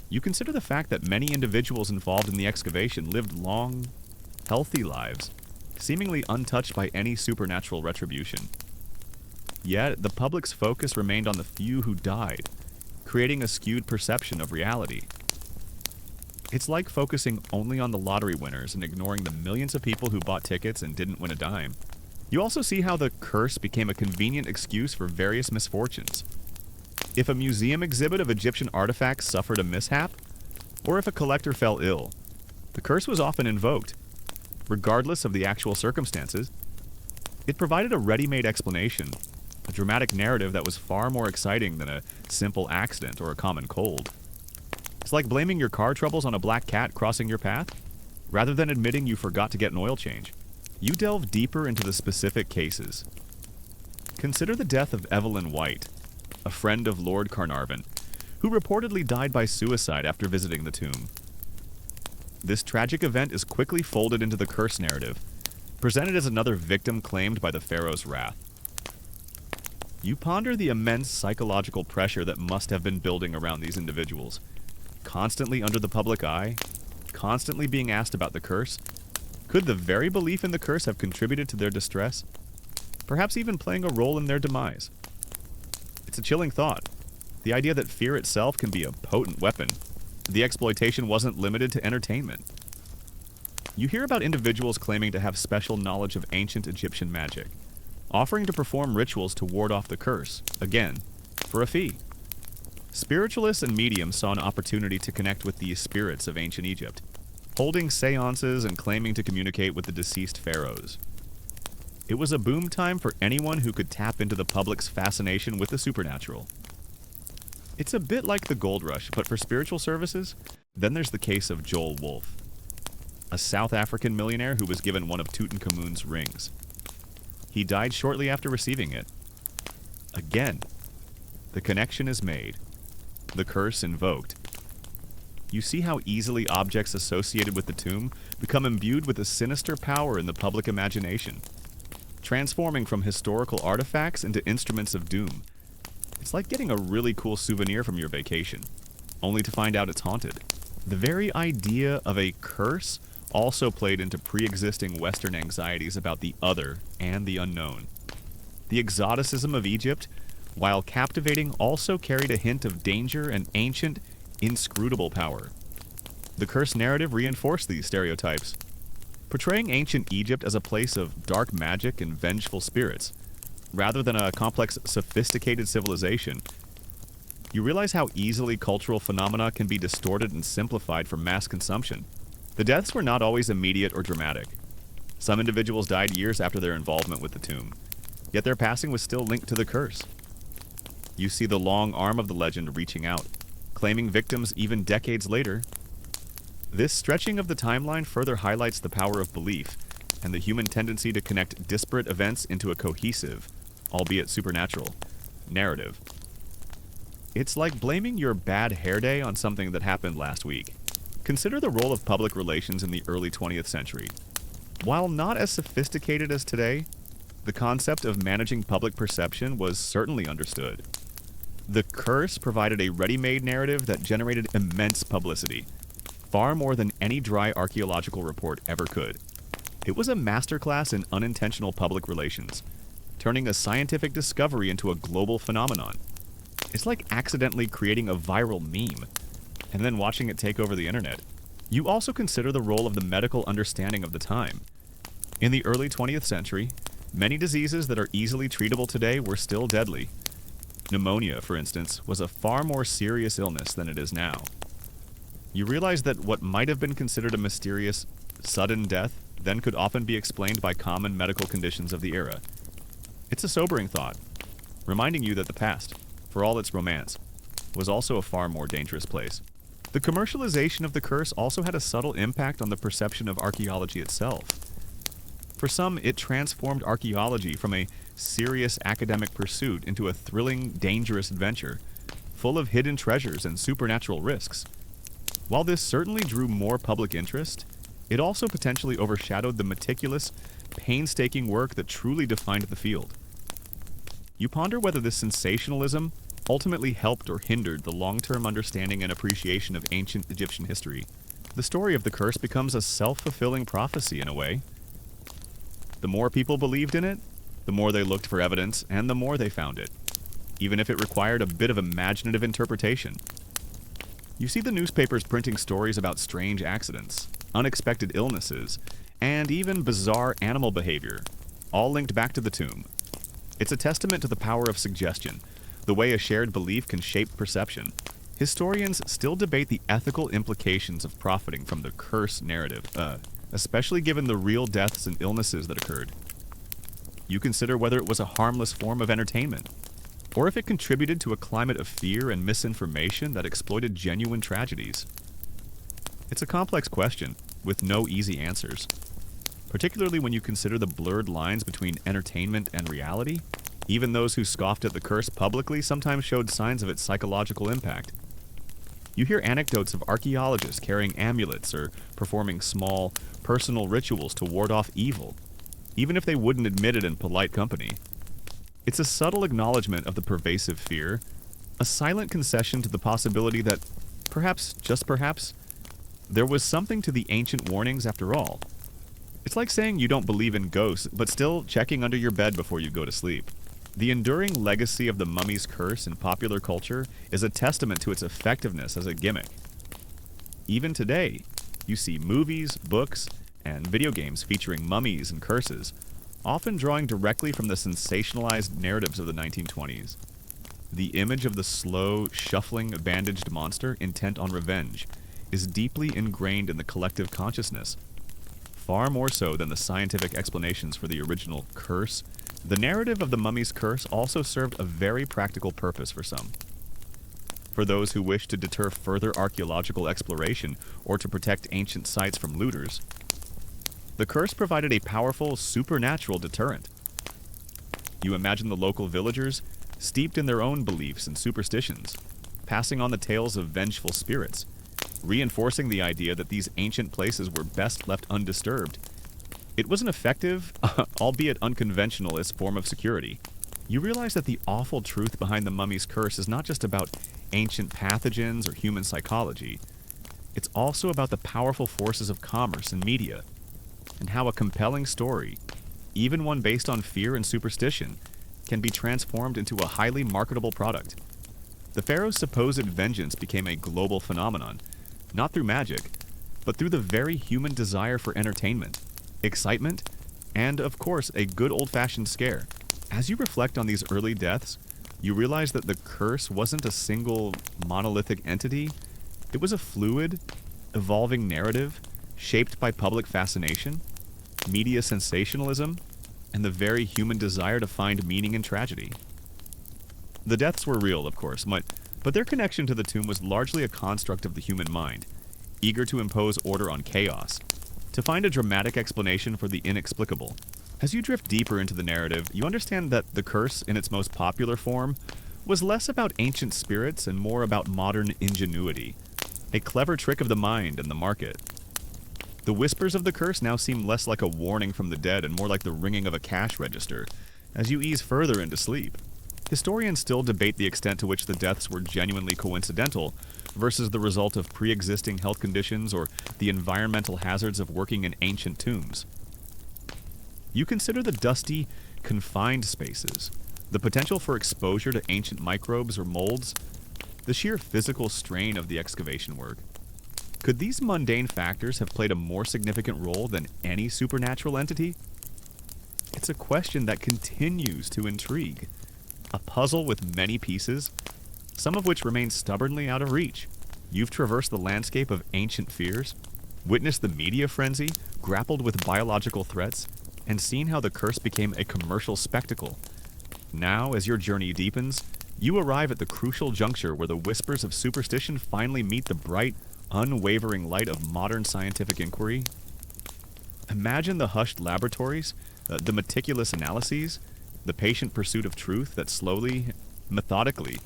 You consider the fact that many individuals involved in the excavation lived long, healthy lives, seemingly untouched by any supernatural retribution. Yet, the public's focus remained on the few who died, creating a skewed perception of reality. It's like focusing only on the lottery winners and ignoring the millions of people who bought tickets and didn't win a dime. You also see how the curse became a convenient excuse for various misfortunes. If a museum exhibit of Egyptian artifacts suffered a mishap, or if a collector fell ill, the curse was often invoked, regardless of the actual circumstances. It provided a ready-made explanation, a dramatic narrative that was far more exciting than a simple accident or a common cold. It's like blaming your car troubles on a black cat crossing your path, rather than admitting you forgot to get an oil change. You delve deeper into the specific cases. Consider the death of Evelyn White, a friend of Lord Carnarvon, who reportedly died by suicide after visiting the tomb. This tragic event is quickly folded into the curse narrative, presented as another victim claimed by the pharaoh's wrath. You ponder the immense psychological pressure that must have been building around these individuals, constantly under the public eye, constantly being asked about the curse, Could the very belief in the curse have contributed to their distress? Perhaps even playing a role in their demise? It's a chilling thought. The idea that fear itself can be a potent weapon. The exploitation wasn't limited to entertainment. You hear about individuals claiming to have special knowledge of ancient Egyptian magic, offering to perform rituals to ward off the curse, again, for a fee. Spiritualists and mediums saw an opportunity to connect with the spirits of ancient Egypt, holding seances and claiming to communicate with the deceased pharaohs. It was a boom time for anyone who could tap into the public's fascination with the supernatural. It's a bit like the gold rush, but for spiritual services. Then there's the case of Joel Wolfe, a South African millionaire who was given one of Tutankhamun's rings. He died shortly after receiving it. Again, the connection is made, the curse invoked. You see how easily objects associated with the tomb become imbued with a sinister power in the public imagination, transforming from historical artifacts into instruments of doom. It's like getting a really cool souvenir from your vacation, only to find out it's haunted. The very idea of a curse also played into pre-existing Western anxieties about the other and the unknown. The exoticism of Egypt, while captivating, also carried a hint of danger and ancient, inscrutable power. The curse narrative reinforced these stereotypes, portraying ancient Egypt as a place of dark magic and vengeful spirits, rather than a complex, sophisticated civilization. You realize how easily cultural phenomena can be distorted and simplified for mass consumption. The deaths were not always immediate or dramatic. Some individuals died years after their involvement with the tomb, yet their passing was still linked to the curse. You see the long arm of the legend reaching out, claiming victims even decades later. This stretching of the timeline further highlights the power of belief and the human tendency to connect disparate events into a cohesive, albeit supernatural, narrative. It's like blaming your bad hair day on something that happened last week. Consider the role of public relations in the early 20th century. While not as sophisticated as today, the concept of managing public perception was certainly understood. The curse provided a ready-made narrative that generated immense publicity, far more than any dry archaeological report ever could. It was a masterclass in unintentional public relations, turning a scientific discovery into a global phenomenon. It's like accidentally creating a viral meme, and then watching it take over the internet. You also consider the role of the medical understanding of the time. In the early 20th century, many diseases that are easily treatable today were still deadly. Pneumonia, for instance, was a far more serious illness than it is now. You realize that what might have been considered a mysterious, sudden death then could often be explained by common medical conditions of the era. It's a sobering thought, reminding you that the past, for all its romance, was also a far more dangerous place. The commercialization of the curse also had a subtle impact on the perception of archaeology itself. For some, it transformed archaeology from a serious academic pursuit into a thrilling, dangerous adventure, full of hidden treasures and supernatural risks. While this certainly drew more public interest, it also potentially overshadowed the meticulous, painstaking work that truly defined the field. You ponder whether this sensationalism ultimately helped or hindered the long-term understanding and appreciation of ancient Egyptian history. The story of the curse becomes a self-fulfilling prophecy in a way. The more people believed in it, the more they looked for evidence, and the more they found it, even if it required a bit of imaginative interpretation. You see the newspapers printing stories about strange accidents, unexpected illnesses, and even bizarre animal behavior, all linked back to the tomb. It's a testament to the power of suggestion, the way a shared belief can shape perception. Historians still debate the ethical implications of profiting from the curse narrative, especially given the real deaths and illnesses that occurred. You consider whether it was a harmless form of entertainment, or if it contributed to a climate of fear and misinformation that exploited genuine tragedies. It's a complex question, with no easy answers, particularly when you consider the blurred lines between entertainment and reality. Even those who scoffed at the curse publicly sometimes showed signs of its psychological impact. You hear anecdotes of archaeologists carrying amulets or performing small, personal rituals to ward off evil, even if they wouldn't admit it in polite company. It's a subtle acknowledgement of the pervasive fear, a silent concession to the possibility that, perhaps, just perhaps, there was something to the ancient warnings after all. It's like saying you don't believe in ghosts, but still checking under your bed before you go to sleep. The enduring legacy of the mummy's curse in popular culture is a testament to its effectiveness as a gimmick. Even today, you see movies, books, and video games featuring mummies and curses, often drawing directly from the sensationalized narratives of the 1920s. The image of the slow, shuffling, bandaged monster intent on revenge is deeply ingrained in the collective consciousness. Far more so than the scientific explanations for the original curse, the narrative of the mummy's curse also served a very practical purpose for some. For those who wished to deter further archaeological exploration or to protect ancient sites from looters, the curse provided a powerful supernatural deterrent. You imagine the local villagers, steeped in their own beliefs and superstitions, passing on the tales of vengeful spirits, reinforcing the idea that these ancient places were best left undisturbed. It was an effective, albeit unconventionalist, form of security. You realize that the awful truth behind the mummy's curse is not just about ancient pathogens or human psychology. It's also about the powerful forces of commerce and media, and how a compelling story, even one based on fear and superstition, can be transformed into a highly marketable product. The pharaoh's supposed vengeance became a global phenomenon, not through magic, but through the very human desire for entertainment, excitement, and, of course, a good old-fashioned scare. As you reflect on these early deaths, you realize that the curse wasn't a single, monolithic entity. It was a fluid, evolving narrative shaped by public fascination, media sensationalism, and the very human desire to find meaning in tragedy. The deaths were real, of course, but their connection to the tomb was largely a construct of the human mind, eager to impose order on chaos, to find a dramatic explanation for the inexplicable. As you drift deeper into the narrative, you understand that the curse, in its most popular form, was less about ancient spirits and more about modern ingenuity, a clever trick of the mind and the market. The whispers of the curse now seem less like a warning from the dead and more like the ringing of a cash register as you ease further into sleep. Historians still debate the extent to which the deaths were genuinely coincidental versus the result of pre-existing health conditions or the environmental hazards of working in ancient tombs. You consider the dusty, confined spaces, the potential for exposure to ancient microbes or molds, the sheer physical strain of the excavation work. Could these mundane factors have played a more significant role than any supernatural entity? It's a question that continues to intrigue. A puzzle with many pieces, some of which remain stubbornly out of reach. You've traversed the landscape of ancient fears, witnessed the media frenzy, grappled with biological threats, and seen how the curse became a commercial spectacle. Now, as your journey deepens, you arrive at the crucial juncture where the whispers of superstition finally meet the bright, unwavering light of modern scientific inquiry. Imagine the hushed laboratories, the meticulous analyses, the patient pursuit of truth that slowly, methodically,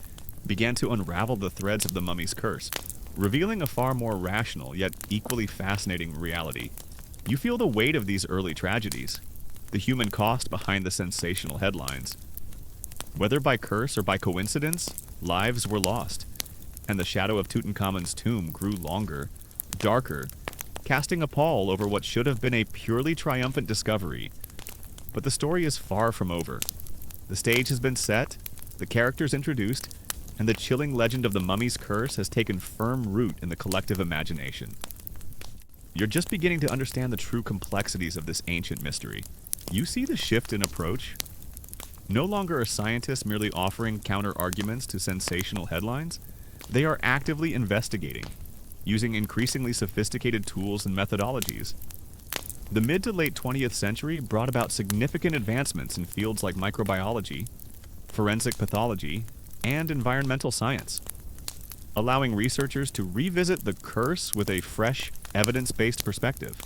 began to unravel the threads of the mummy's curse, revealing a far more rational yet equally fascinating reality. You feel the weight of these early tragedies, the human cost behind the sensational headlines. Whether by curse or by coincidence, lives were lost, and the shadow of Tutankhamun's tomb grew longer, darker, casting a pall over what should have been a purely triumphant discovery. But the story is far from over. The stage has been set, the characters introduced, and the chilling legend of the mummy's curse has taken firm root in the collective imagination. You're just beginning to understand the true complexities of this ancient mystery. You see the shift in approach? No longer are scientists merely offering counter-arguments to sensational headlines. They are actively investigating, using increasingly sophisticated tools and methodologies. The mid to late 20th century brought about significant advancements in fields like microbiology, forensic pathology, and environmental science, allowing researchers to revisit the curse with a fresh, evidence-based perspective.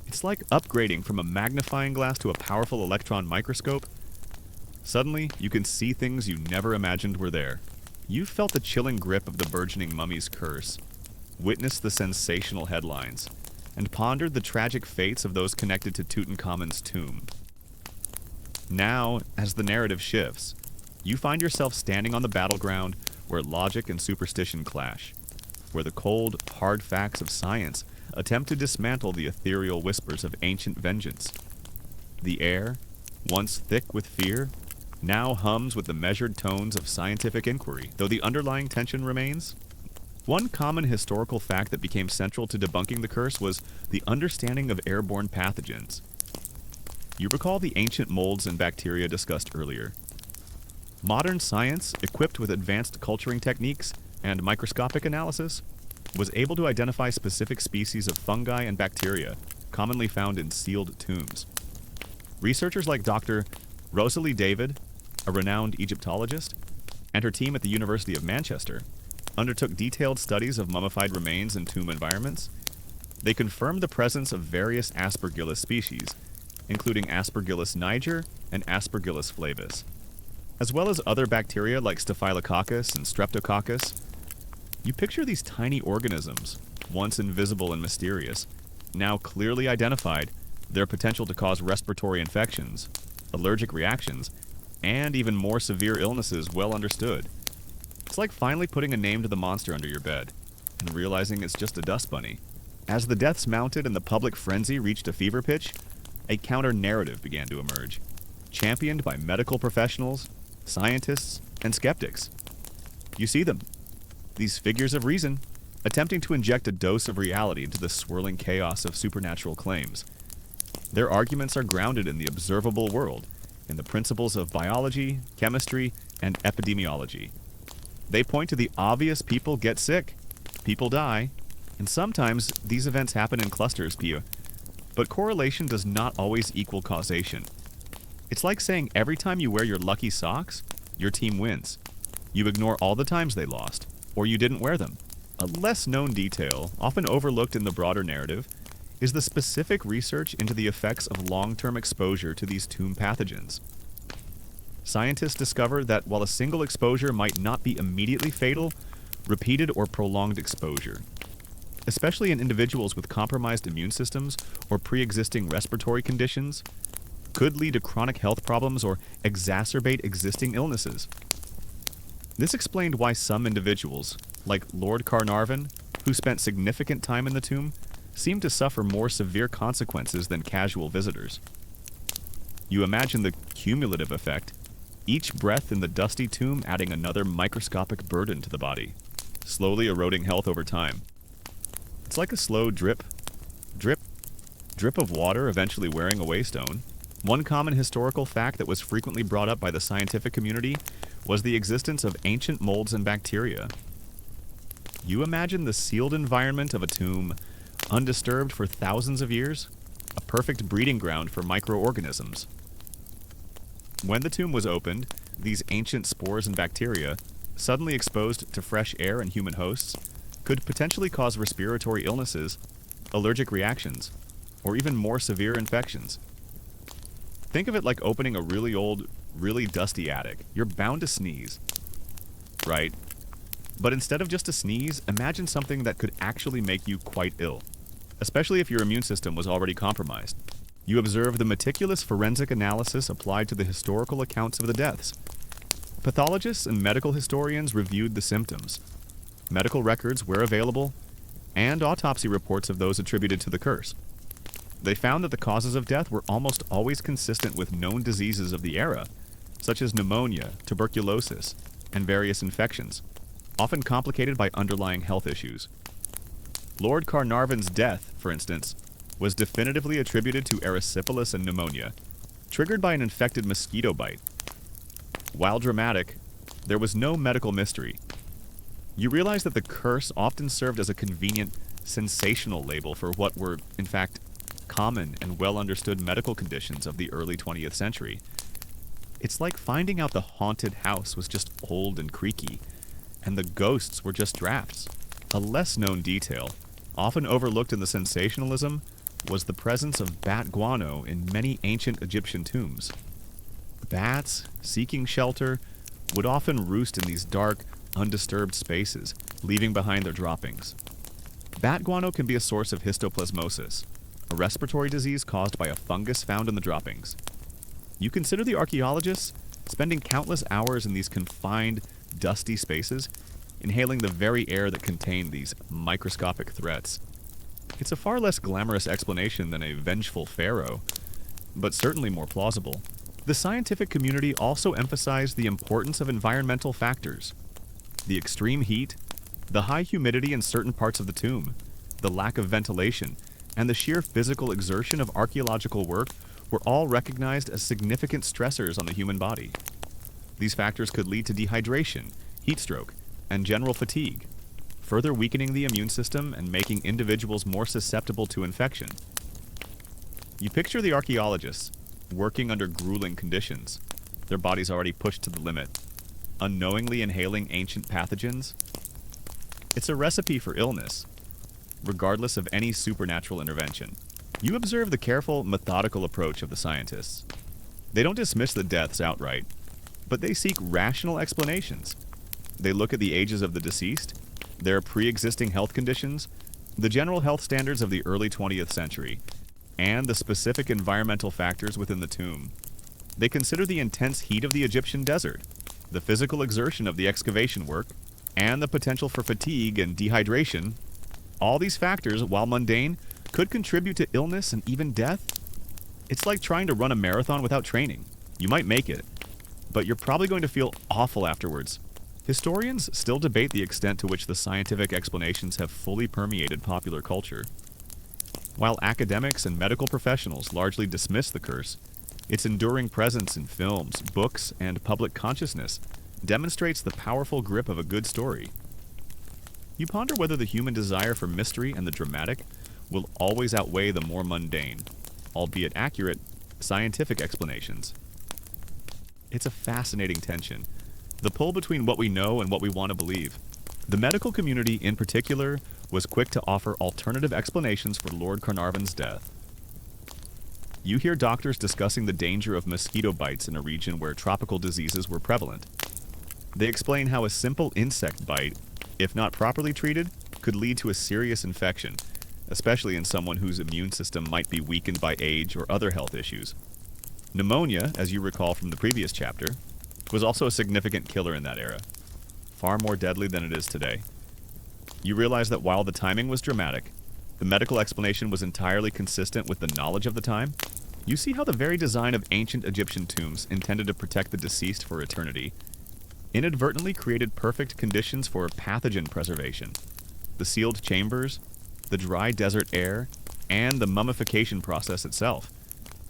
It's like upgrading from a magnifying glass to a powerful electron microscope. Suddenly, you can see things you never imagined were there. You've felt the chilling grip of the burgeoning mummy's curse, witnessed the sensational headlines, and pondered the tragic fates of those connected to Tutankhamun's tomb. Now, as the narrative shifts, you find yourself standing on the battleground where logic and superstition clash, where the cold, hard facts of science attempt to dismantle the ethereal whispers of ancient vengeance. The air, once thick with fear, now hums with the measured tones of scientific inquiry, though the underlying tension remains. One common historical fact that became central to debunking the curse was the understanding of airborne pathogens. You recall the ancient molds and bacteria discussed earlier. Modern science, equipped with advanced culturing techniques and microscopic analysis, was able to identify specific species of fungi and bacteria commonly found in sealed tombs. Researchers like Dr. Rosalie David, a renowned Egyptologist, and her team at the University of Manchester undertook detailed studies of mummified remains in tomb environments. They confirmed the presence of various Aspergillus species, including Aspergillus niger and Aspergillus flavus, as well as other bacteria like Staphylococcus and Streptococcus. You picture these tiny organisms, once invisible and mysterious, now clearly identified, their potential to cause respiratory infections, allergic reactions, and even more severe illnesses well understood. It's like finally putting a name to the monster under your bed and realizing it's just a dust bunny. As the deaths mounted and the public frenzy reached a fever pitch, a counter-narrative began to emerge, championed by medical professionals, scientists, and skeptics. You see them, these figures of reason, attempting to inject a dose of reality into the swirling chaos of supernatural claims. Their arguments are grounded in the observable world, in the principles of biology, chemistry, and epidemiology. They point to the obvious: people get sick, people die, and sometimes these events happen in clusters, Pia. But correlation does not always equal causation. It's like saying every time you wear your lucky socks, your team wins. You ignore all the times they lost, or you didn't wear them. A less known detail, often overlooked in the broader narrative, is the specific research into the effects of long-term exposure to these tomb pathogens. Scientists discovered that while a single exposure might not be immediately fatal, repeated or prolonged exposure, especially in individuals with compromised immune systems or pre-existing respiratory conditions, could lead to chronic health problems or exacerbate existing illnesses. This explained why some individuals, like Lord Carnarvon, who spent significant time in the tomb, seemed to suffer more severe consequences than casual visitors. You imagine the cumulative effect, each breath in the dusty tomb adding another microscopic burden to the body, slowly eroding health over time. It's like a slow drip, drip, drip of water eventually wearing away stone. One common historical fact that was frequently brought up by the scientific community was the existence of ancient molds and bacteria. You imagine the sealed environment of a tomb, undisturbed for thousands of years, a perfect breeding ground for microorganisms. When the tomb was opened, these ancient spores and bacteria, suddenly exposed to fresh air and human hosts, could potentially cause respiratory illnesses, allergic reactions, or even more severe infections. Think of it like opening a really old, really dusty attic. You're bound to sneeze, right? But instead of just a sneeze, imagine something that could actually make you quite ill, especially if your immune system was already compromised. You observe the meticulous forensic analysis applied to the historical accounts of the deaths. Pathologists and medical historians reviewed the symptoms. Medical records were available, and autopsy reports of those attributed to the curse. They found that the causes of death were almost always consistent with known diseases of the era, such as pneumonia, tuberculosis, and various infections, often complicated by underlying health issues. Lord Carnarvon's death, for instance, was definitively attributed to erysipelas and pneumonia, triggered by an infected mosquito bite. While dramatic, there was no medical mystery. You realize that the curse often served as a convenient, sensational label for what were, in fact, common and well-understood medical conditions of the early 20th century. It's like finding out the haunted house was just old and creaky, and the ghosts were just drafts. A less-known detail, often overlooked in the sensationalism, was the presence of bat guano in many ancient Egyptian tombs. Bats, seeking shelter, would often roost in these dark, undisturbed spaces, leaving behind their droppings. Bat guano can be a source of histoplasmosis, a respiratory disease caused by a fungus found in the droppings. You consider the archaeologists spending countless hours in these confined, dusty spaces, inhaling the very air that contained these microscopic threats. It's a far less glamorous explanation than a vengeful pharaoh, but certainly more plausible. The scientific community also emphasized the importance of environmental factors. The extreme heat, the high humidity in certain parts of the tomb, the lack of ventilation, and the sheer physical exertion of archaeological work were all recognized as significant stressors on the human body. These factors could lead to dehydration, heat stroke, and general fatigue, further weakening the immune system and making individuals more susceptible to infection. You picture the archaeologists working under grueling conditions, their bodies already pushed to the limit, unknowingly inhaling ancient pathogens. It's a recipe for illness, regardless of any supernatural intervention. You observe the careful, methodical approach of the scientists. They don't dismiss the deaths outright, but they seek rational explanations. They look at the ages of the deceased, their pre-existing health conditions, the general health standards of the early 20th century, and the specific environmental factors within the tomb. They consider the intense heat of the Egyptian desert, the physical exertion of the excavation work, and the potential for fatigue and dehydration. All these factors, while mundane, could contribute to illness and even death. It's like trying to run a marathon without training. You might make it, but you're probably going to feel awful afterwards. Historians still debate the extent to which the scientific explanations have fully permeated popular culture. While academics and medical professionals largely dismiss the curse, its enduring presence in films, books, and public consciousness demonstrates the powerful grip of a good story. You ponder whether the human desire for mystery and the dramatic will always outweigh the more mundane, albeit accurate, scientific explanations. It's a fascinating tension, the pull between what we know and what we want to believe. The medical community, in particular, was quick to offer alternative explanations for Lord Carnarvon's death. You hear doctors discussing the danger of mosquito bites in a region where tropical diseases were prevalent. They explain how a simple insect bite, if not properly treated, could lead to a serious infection, especially in someone whose immune system might be weakened by age or other health issues. Pneumonia, as you recall from the previous chapter, was also a significant killer in that era, far more deadly than it is today. You realize that while the timing was dramatic, the medical explanation was entirely consistent with the knowledge of the time. You see how the very design of ancient Egyptian tombs intended to protect the deceased for eternity inadvertently created perfect conditions for pathogen preservation. The sealed chambers, the dry desert air, and the mummification process itself,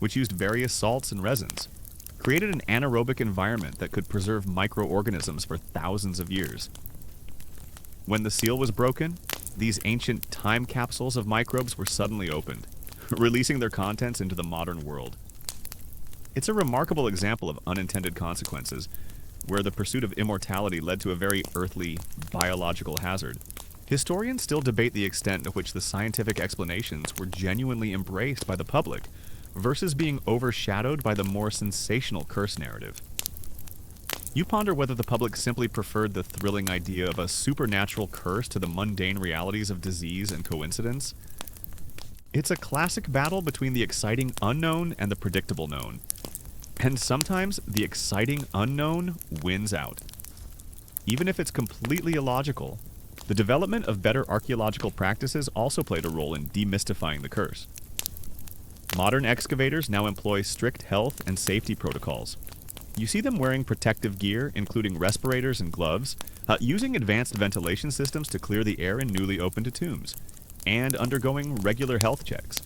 which used various salts and resins, created an anaerobic environment that could preserve microorganisms for thousands of years. When the seal was broken, these ancient time capsules of microbes were suddenly opened, releasing their contents into the modern world. It's a remarkable example of unintended consequences, where the pursuit of immortality led to a very earthly, biological hazard. Historians still debate the extent to which the scientific explanations were genuinely embraced by the public, versus being overshadowed by the more sensational curse narrative. You ponder whether the public simply preferred the thrilling idea of a supernatural curse to the mundane realities of disease and coincidence. It's a classic battle between the exciting unknown and the predictable known. And sometimes the exciting unknown wins out. Even if it's completely illogical, the development of better archaeological practices also played a role in demystifying the curse. Modern excavators now employ strict health and safety protocols. You see them wearing protective gear, including respirators and gloves, using advanced ventilation systems to clear the air in newly opened tombs, and undergoing regular health checks.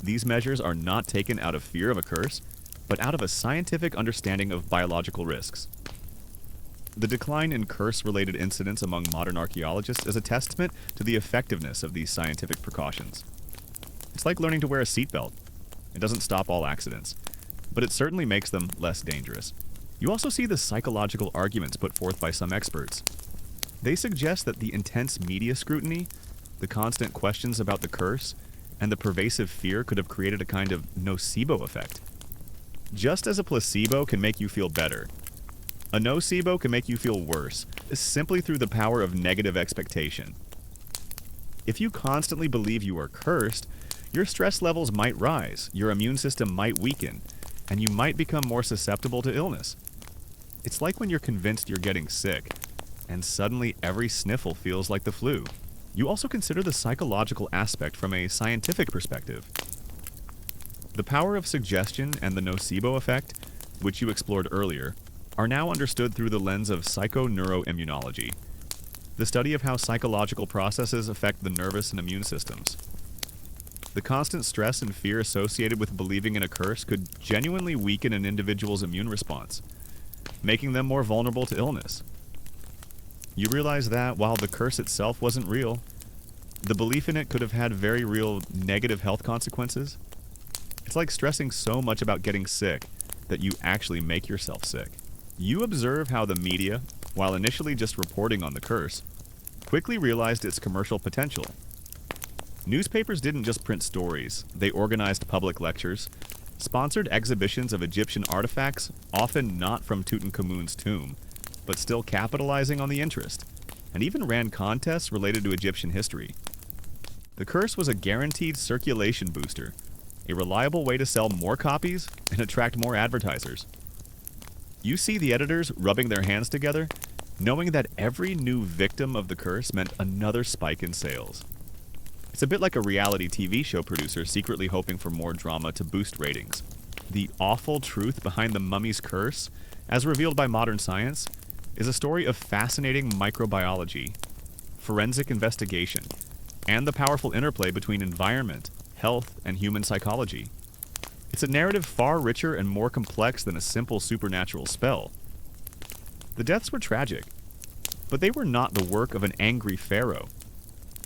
These measures are not taken out of fear of a curse, but out of a scientific understanding of biological risks. The decline in curse-related incidents among modern archaeologists is a testament to the effectiveness of these scientific precautions. It's like learning to wear a seatbelt. It doesn't stop all accidents, but it certainly makes them less dangerous. You also see the psychological arguments put forth by some experts. They suggest that the intense media scrutiny, the constant questions about the curse, and the pervasive fear could have created a kind of nocebo effect. Just as a placebo can make you feel better, a nocebo can make you feel worse, simply through the power of negative expectation. If you constantly believe you are cursed, your stress levels might rise, your immune system might weaken, and you might become more susceptible to illness. It's like when you're convinced you're getting sick, and suddenly every sniffle feels like the flu. You also consider the psychological aspect from a scientific perspective. The power of suggestion and the nocebo effect, which you explored earlier, are now understood through the lens of psychoneuroimmunology, the study of how psychological processes affect the nervous and immune systems. The constant stress and fear associated with believing in a curse could genuinely weaken an individual's immune response, making them more vulnerable to illness. You realize that, while the curse itself wasn't real, the belief in it could have had very real negative health consequences. It's like stressing so much about getting sick that you actually make yourself sick. You observe how the media, while initially just reporting on the curse, quickly realized its commercial potential. Newspapers didn't just print stories, they organized public lectures, sponsored exhibitions of Egyptian artifacts, often not from Tutankhamun's tomb, but still capitalizing on the interest, and even ran contests related to Egyptian history. The curse was a guaranteed circulation booster, a reliable way to sell more copies and attract more advertisers. You see the editors rubbing their hands together, knowing that every new victim of the curse meant another spike in sales. It's a bit like a reality TV show producer secretly hoping for more drama to boost ratings. The awful truth behind the mummy's curse, as revealed by modern science, is a story of fascinating microbiology, forensic investigation, and the powerful interplay between environment, health, and human psychology. It's a narrative far richer and more complex than a simple supernatural spell. The deaths were tragic, but they were not the work of an angry pharaoh.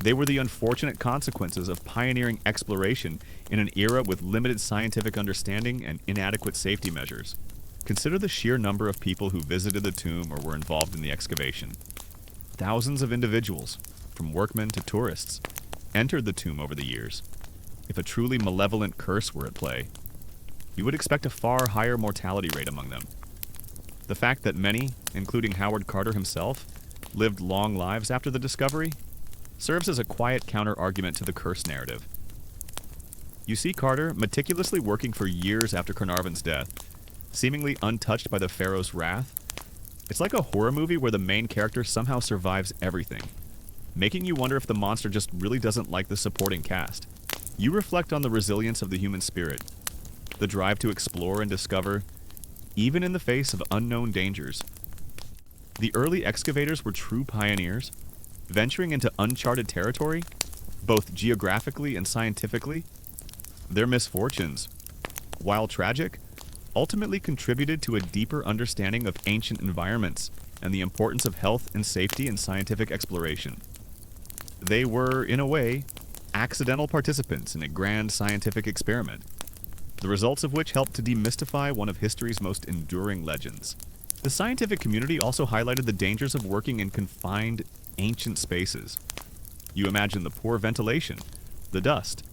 They were the unfortunate consequences of pioneering exploration in an era with limited scientific understanding and inadequate safety measures. Consider the sheer number of people who visited the tomb or were involved in the excavation. Thousands of individuals, from workmen to tourists, entered the tomb over the years. If a truly malevolent curse were at play, you would expect a far higher mortality rate among them. The fact that many, including Howard Carter himself, lived long lives after the discovery serves as a quiet counter-argument to the curse narrative. You see Carter meticulously working for years after Carnarvon's death, seemingly untouched by the pharaoh's wrath. It's like a horror movie where the main character somehow survives everything, making you wonder if the monster just really doesn't like the supporting cast. You reflect on the resilience of the human spirit, the drive to explore and discover, even in the face of unknown dangers. The early excavators were true pioneers, venturing into uncharted territory, both geographically and scientifically. Their misfortunes, while tragic, ultimately contributed to a deeper understanding of ancient environments and the importance of health and safety in scientific exploration. They were, in a way, accidental participants in a grand scientific experiment, the results of which helped to demystify one of history's most enduring legends. The scientific community also highlighted the dangers of working in confined, ancient spaces. You imagine the poor ventilation, the dust,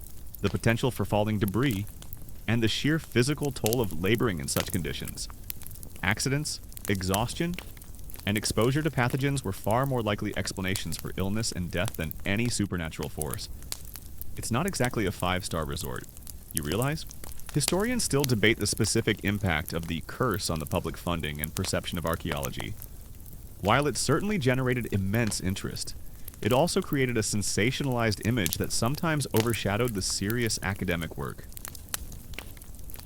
the potential for falling debris, and the sheer physical toll of laboring in such conditions. Accidents, exhaustion, and exposure to pathogens were far more likely explanations for illness and death than any supernatural force. It's not exactly a five-star resort, you realize? Historians still debate the specific impact of the curse on the public funding and perception of archaeology. While it certainly generated immense interest, it also created a sensationalized image that sometimes overshadowed the serious academic work.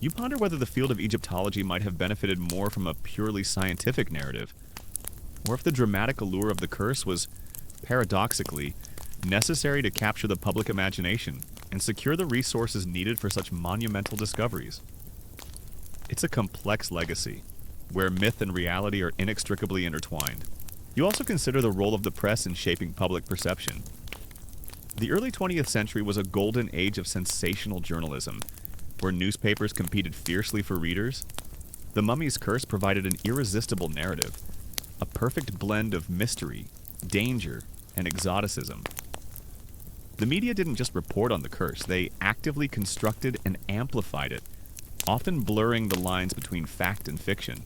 You ponder whether the field of Egyptology might have benefited more from a purely scientific narrative, or if the dramatic allure of the curse was, paradoxically, necessary to capture the public imagination and secure the resources needed for such monumental discoveries. It's a complex legacy, where myth and reality are inextricably intertwined. You also consider the role of the press in shaping public perception. The early 20th century was a golden age of sensational journalism, where newspapers competed fiercely for readers. The Mummy's Curse provided an irresistible narrative, a perfect blend of mystery, danger, and exoticism. The media didn't just report on the curse, they actively constructed and amplified it, often blurring the lines between fact and fiction.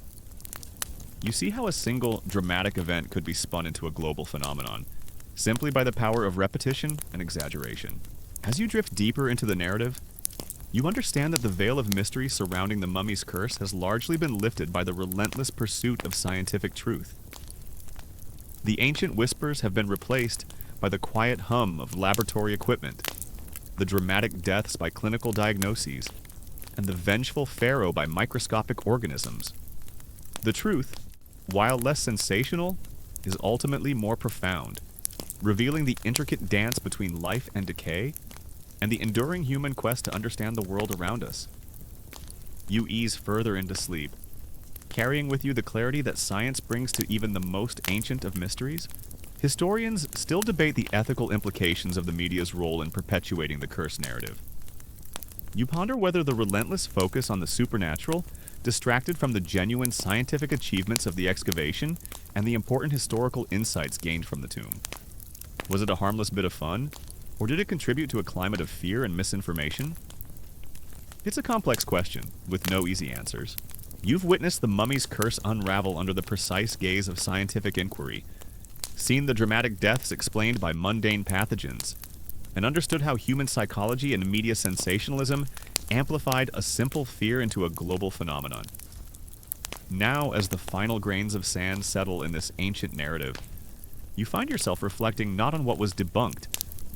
You see how a single dramatic event could be spun into a global phenomenon, simply by the power of repetition and exaggeration. As you drift deeper into the narrative, you understand that the veil of mystery surrounding the Mummy's Curse has largely been lifted by the relentless pursuit of scientific truth. The ancient whispers have been replaced by the quiet hum of laboratory equipment, the dramatic deaths by clinical diagnoses, and the vengeful pharaoh by microscopic organisms. The truth, while less sensational, is ultimately more profound, revealing the intricate dance between life and decay, and the enduring human quest to understand the world around us. You ease further into sleep, carrying with you the clarity that science brings to even the most ancient of mysteries. Historians still debate the ethical implications of the media's role in perpetuating the curse narrative. You ponder whether the relentless focus on the supernatural distracted from the genuine scientific achievements of the excavation and the important historical insights gained from the tomb. Was it a harmless bit of fun, or did it contribute to a climate of fear and misinformation? It's a complex question, with no easy answers. You've witnessed the mummy's curse unravel under the precise gaze of scientific inquiry, seen the dramatic deaths explained by mundane pathogens, and understood how human psychology and media sensationalism amplified a simple fear into a global phenomenon. Now, as the final grains of sand settle in this ancient narrative, you find yourself reflecting not on what was debunked,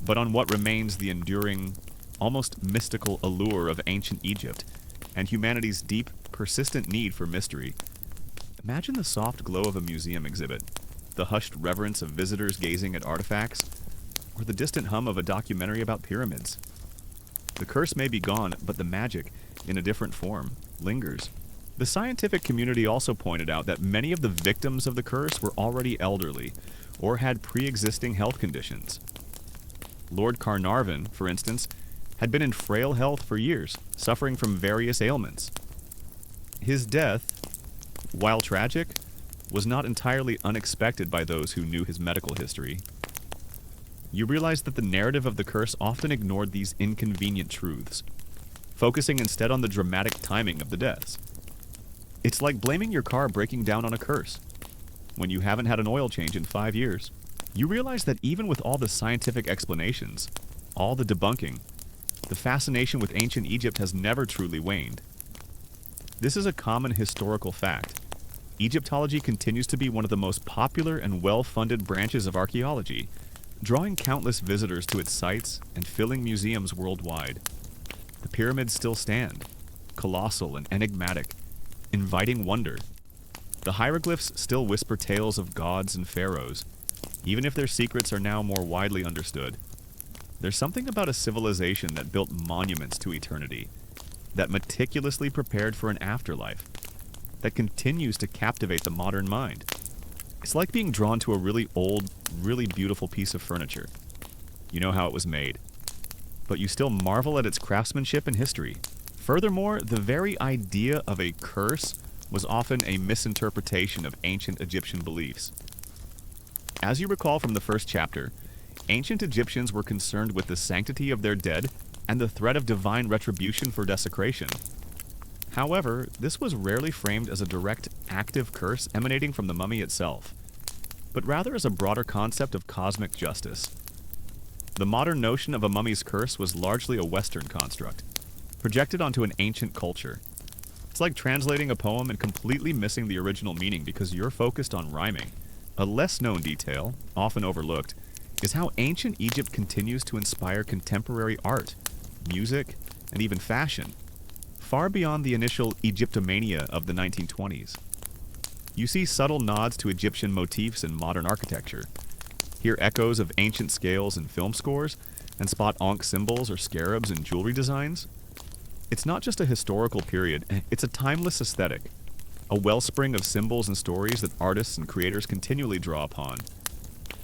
but on what remains the enduring, almost mystical allure of ancient Egypt and humanity's deep, persistent need for mystery. Imagine the soft glow of a museum exhibit, the hushed reverence of visitors gazing at artifacts, or the distant hum of a documentary about pyramids. The curse may be gone, but the magic, in a different form, lingers. The scientific community also pointed out that many of the victims of the curse were already elderly or had pre-existing health conditions. Lord Carnarvon, for instance, had been in frail health for years, suffering from various ailments. His death, while tragic, was not entirely unexpected by those who knew his medical history. You realize that the narrative of the curse often ignored these inconvenient truths, focusing instead on the dramatic timing of the deaths. It's like blaming your car breaking down on a curse, when you haven't had an oil change in 5 years. You realize that even with all the scientific explanations, all the debunking, the fascination with ancient Egypt has never truly waned. This is a common historical fact. Egyptology continues to be one of the most popular and well-funded branches of archaeology, drawing countless visitors to its sites and filling museums worldwide. The pyramids still stand, colossal and enigmatic, inviting wonder. The hieroglyphs still whisper tales of gods and pharaohs, even if their secrets are now more widely understood. There's something about a civilization that built monuments to eternity, that meticulously prepared for an afterlife, that continues to captivate the modern mind. It's like being drawn to a really old, really beautiful piece of furniture. You know how it was made, but you still marvel at its craftsmanship and history. Furthermore, the very idea of a curse was often a misinterpretation of ancient Egyptian beliefs. As you recall from the first chapter, ancient Egyptians were concerned with the sanctity of their dead and the threat of divine retribution for desecration. However, this was rarely framed as a direct, active curse emanating from the mummy itself, but rather as a broader concept of cosmic justice. The modern notion of a mummy's curse was largely a Western construct, projected onto an ancient culture. It's like translating a poem and completely missing the original meaning because you're focused on rhyming. A less-known detail, often overlooked, is how ancient Egypt continues to inspire contemporary art, music, and even fashion, far beyond the initial Egyptomania of the 1920s. You see subtle nods to Egyptian motifs in modern architecture, hear echoes of ancient scales in film scores, and spot Ankh symbols or scarabs in jewelry designs. It's not just a historical period, it's a timeless aesthetic, a wellspring of symbols and stories that artists and creators continually draw upon.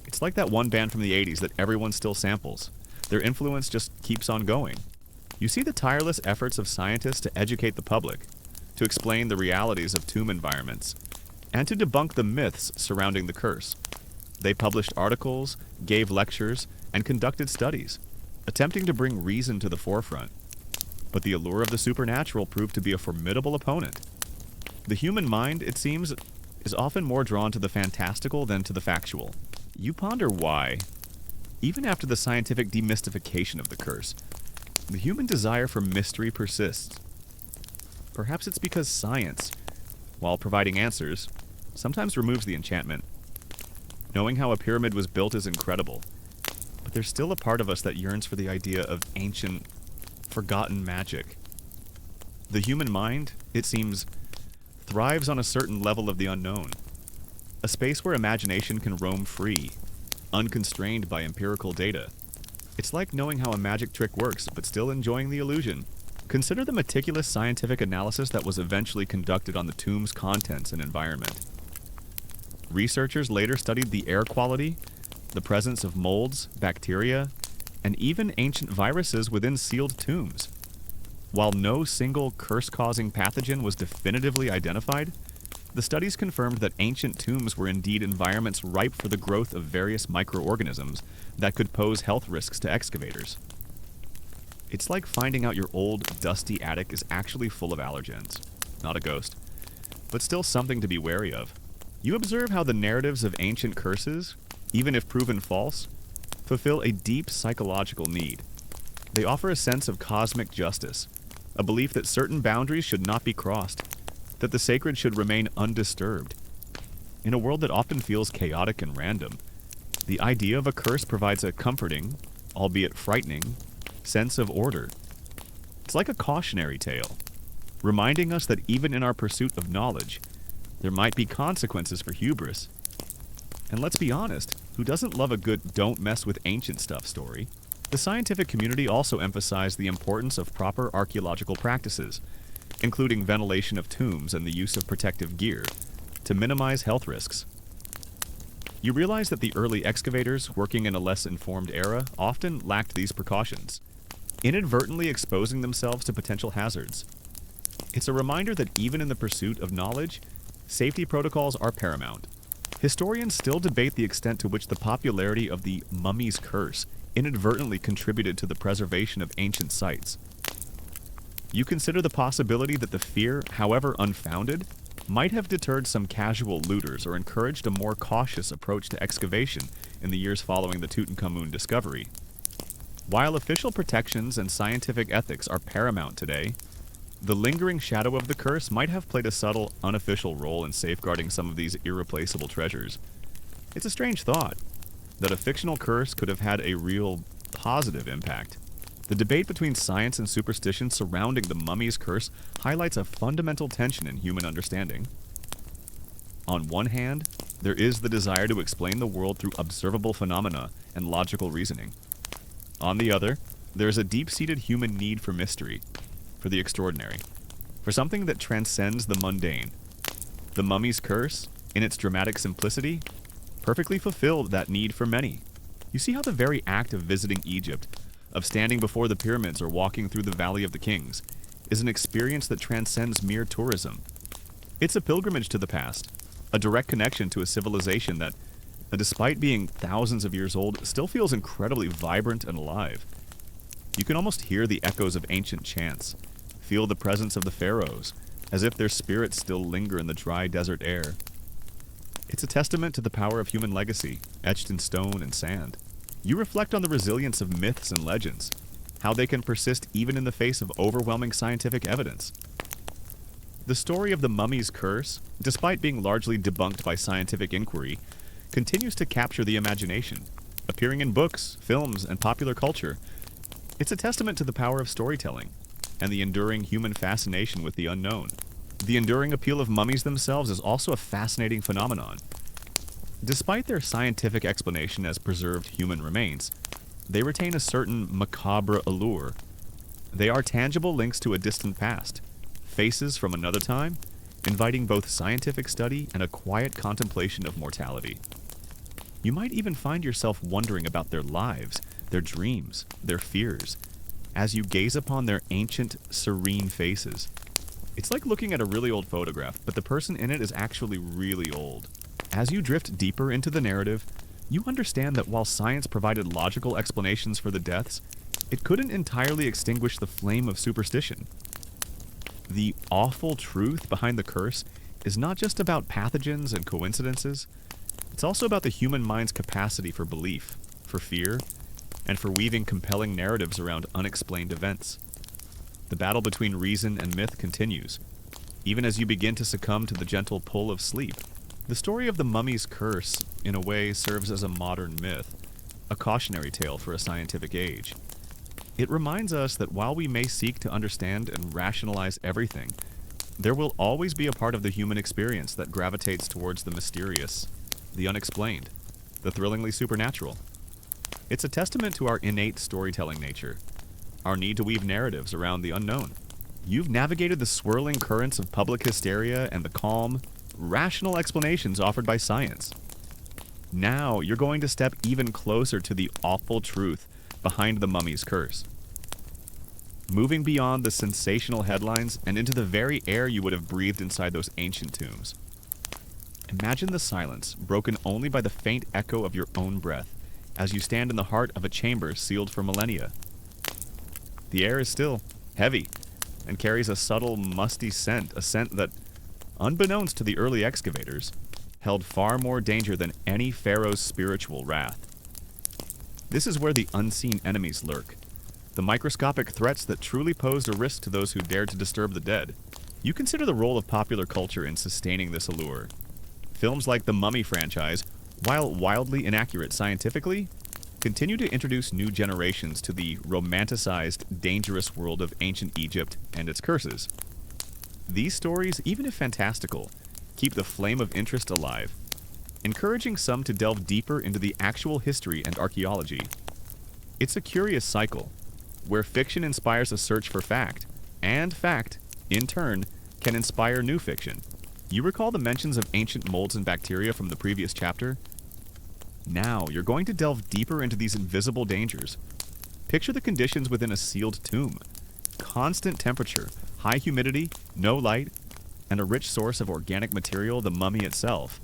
It's like that one band from the 80s that everyone still samples. Their influence just keeps on going. You see the tireless efforts of scientists to educate the public, to explain the realities of tomb environments, and to debunk the myths surrounding the curse. They published articles, gave lectures, and conducted studies, attempting to bring reason to the forefront. But the allure of the supernatural proved to be a formidable opponent. The human mind, it seems, is often more drawn to the fantastical than to the factual. You ponder why, even after the scientific demystification of the curse, the human desire for mystery persists. Perhaps it's because science, while providing answers, sometimes removes the enchantment. Knowing how a pyramid was built is incredible, there's still a part of us that yearns for the idea of ancient, forgotten magic. The human mind, it seems, thrives on a certain level of the unknown, a space where imagination can roam free, unconstrained by empirical data. It's like knowing how a magic trick works, but still enjoying the illusion. Consider the meticulous scientific analysis that was eventually conducted on the tomb's contents and environment. Researchers later studied the air quality, the presence of molds, bacteria, and even ancient viruses within sealed tombs. While no single curse-causing pathogen was definitively identified, the studies confirmed that ancient tombs were indeed environments ripe for the growth of various microorganisms that could pose health risks to excavators. It's like finding out your old, dusty attic is actually full of allergens. Not a ghost, but still something to be wary of. You observe how the narratives of ancient curses, even if proven false, fulfill a deep psychological need. They offer a sense of cosmic justice, a belief that certain boundaries should not be crossed, that the sacred should remain undisturbed. In a world that often feels chaotic and random, the idea of a curse provides a comforting, albeit frightening, sense of order. It's like a cautionary tale, reminding us that even in our pursuit of knowledge, there might be consequences for hubris. And let's be honest, who doesn't love a good "don't mess with ancient stuff" story? The scientific community also emphasized the importance of proper archaeological practices, including ventilation of tombs and the use of protective gear, to minimize health risks. You realize that the early excavators working in a less informed era often lacked these precautions, inadvertently exposing themselves to potential hazards. It's a reminder that even in the pursuit of knowledge, safety protocols are paramount. Historians still debate the extent to which the popularity of the mummy's curse inadvertently contributed to the preservation of ancient sites. You consider the possibility that the fear, however unfounded, might have deterred some casual looters or encouraged a more cautious approach to excavation in the years following the Tutankhamun discovery. While official protections and scientific ethics are paramount today, the lingering shadow of the curse might have played a subtle, unofficial role in safeguarding some of these irreplaceable treasures. It's a strange thought that a fictional curse could have had a real positive impact. The debate between science and superstition surrounding the mummy's curse highlights a fundamental tension in human understanding. On one hand, there is the desire to explain the world through observable phenomena and logical reasoning. On the other, there is a deep-seated human need for mystery, for the extraordinary, for something that transcends the mundane. The mummy's curse, in its dramatic simplicity, perfectly fulfilled that need for many. You see how the very act of visiting Egypt, of standing before the pyramids or walking through the Valley of the Kings, is an experience that transcends mere tourism. It's a pilgrimage to the past, a direct connection to a civilization that, despite being thousands of years old, still feels incredibly vibrant and alive. You can almost hear the echoes of ancient chants, feel the presence of the pharaohs, as if their spirits still linger in the dry desert air. It's a testament to the power of human legacy, etched in stone and sand. You reflect on the resilience of myths and legends, how they can persist even in the face of overwhelming scientific evidence. The story of the mummy's curse, despite being largely debunked by scientific inquiry, continues to capture the imagination, appearing in books, films, and popular culture. It's a testament to the power of storytelling and the enduring human fascination with the unknown. The enduring appeal of mummies themselves is also a fascinating phenomenon. Despite their scientific explanation as preserved human remains, they retain a certain macabre allure. They are tangible links to a distant past, faces from another time, inviting both scientific study and a quiet contemplation of mortality. You might even find yourself wondering about their lives, their dreams, their fears, as you gaze upon their ancient, serene faces. It's like looking at a really old photograph, but the person in it is actually really old. As you drift deeper into the narrative, you understand that while science provided logical explanations for the deaths, it couldn't entirely extinguish the flame of superstition. The awful truth behind the curse is not just about pathogens and coincidences, it's also about the human mind's capacity for belief, for fear, and for weaving compelling narratives around unexplained events. The battle between reason and myth continues, even as you begin to succumb to the gentle pull of sleep. The story of the mummy's curse, in a way, serves as a modern myth, a cautionary tale for a scientific age. It reminds us that while we may seek to understand and rationalize everything, there will always be a part of the human experience that gravitates towards the mysterious, the unexplained, the thrillingly supernatural. It's a testament to our innate storytelling nature, our need to weave narratives around the unknown. You've navigated the swirling currents of public hysteria and the calm, rational explanations offered by science. Now you're going to step even closer to the awful truth behind the mummy's curse. Moving beyond the sensational headlines and into the very air you would have breathed inside those ancient tombs. Imagine the silence, broken only by the faint echo of your own breath, as you stand in the heart of a chamber sealed for millennia. The air is still, heavy, and carries a subtle, musty scent, a scent that, unbeknownst to the early excavators, held far more danger than any pharaoh's spiritual wrath. This is where the unseen enemies lurk, the microscopic threats that truly posed a risk to those who dared to disturb the dead. You consider the role of popular culture in sustaining this allure. Films like the Mummy franchise, while wildly inaccurate scientifically, continue to introduce new generations to the romanticized, dangerous world of ancient Egypt and its curses. These stories, even if fantastical, keep the flame of interest alive, encouraging some to delve deeper into the actual history and archaeology. It's a curious cycle, where fiction inspires a search for fact, and fact, in turn, can inspire new fiction. You recall the mentions of ancient molds and bacteria from the previous chapter? Now, you're going to delve deeper into these invisible dangers. Picture the conditions within a sealed tomb. Constant temperature, high humidity, no light, and a rich source of organic material, the mummy itself.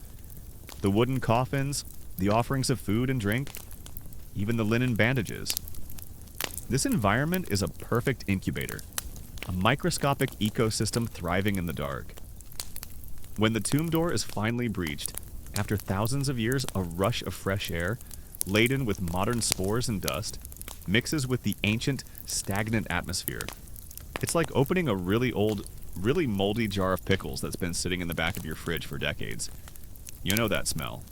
The wooden coffins, the offerings of food and drink, even the linen bandages. This environment is a perfect incubator, a microscopic ecosystem thriving in the dark. When the tomb door is finally breached, after thousands of years, a rush of fresh air, laden with modern spores and dust, mixes with the ancient, stagnant atmosphere. It's like opening a really old, really moldy jar of pickles that's been sitting in the back of your fridge for decades. You know that smell.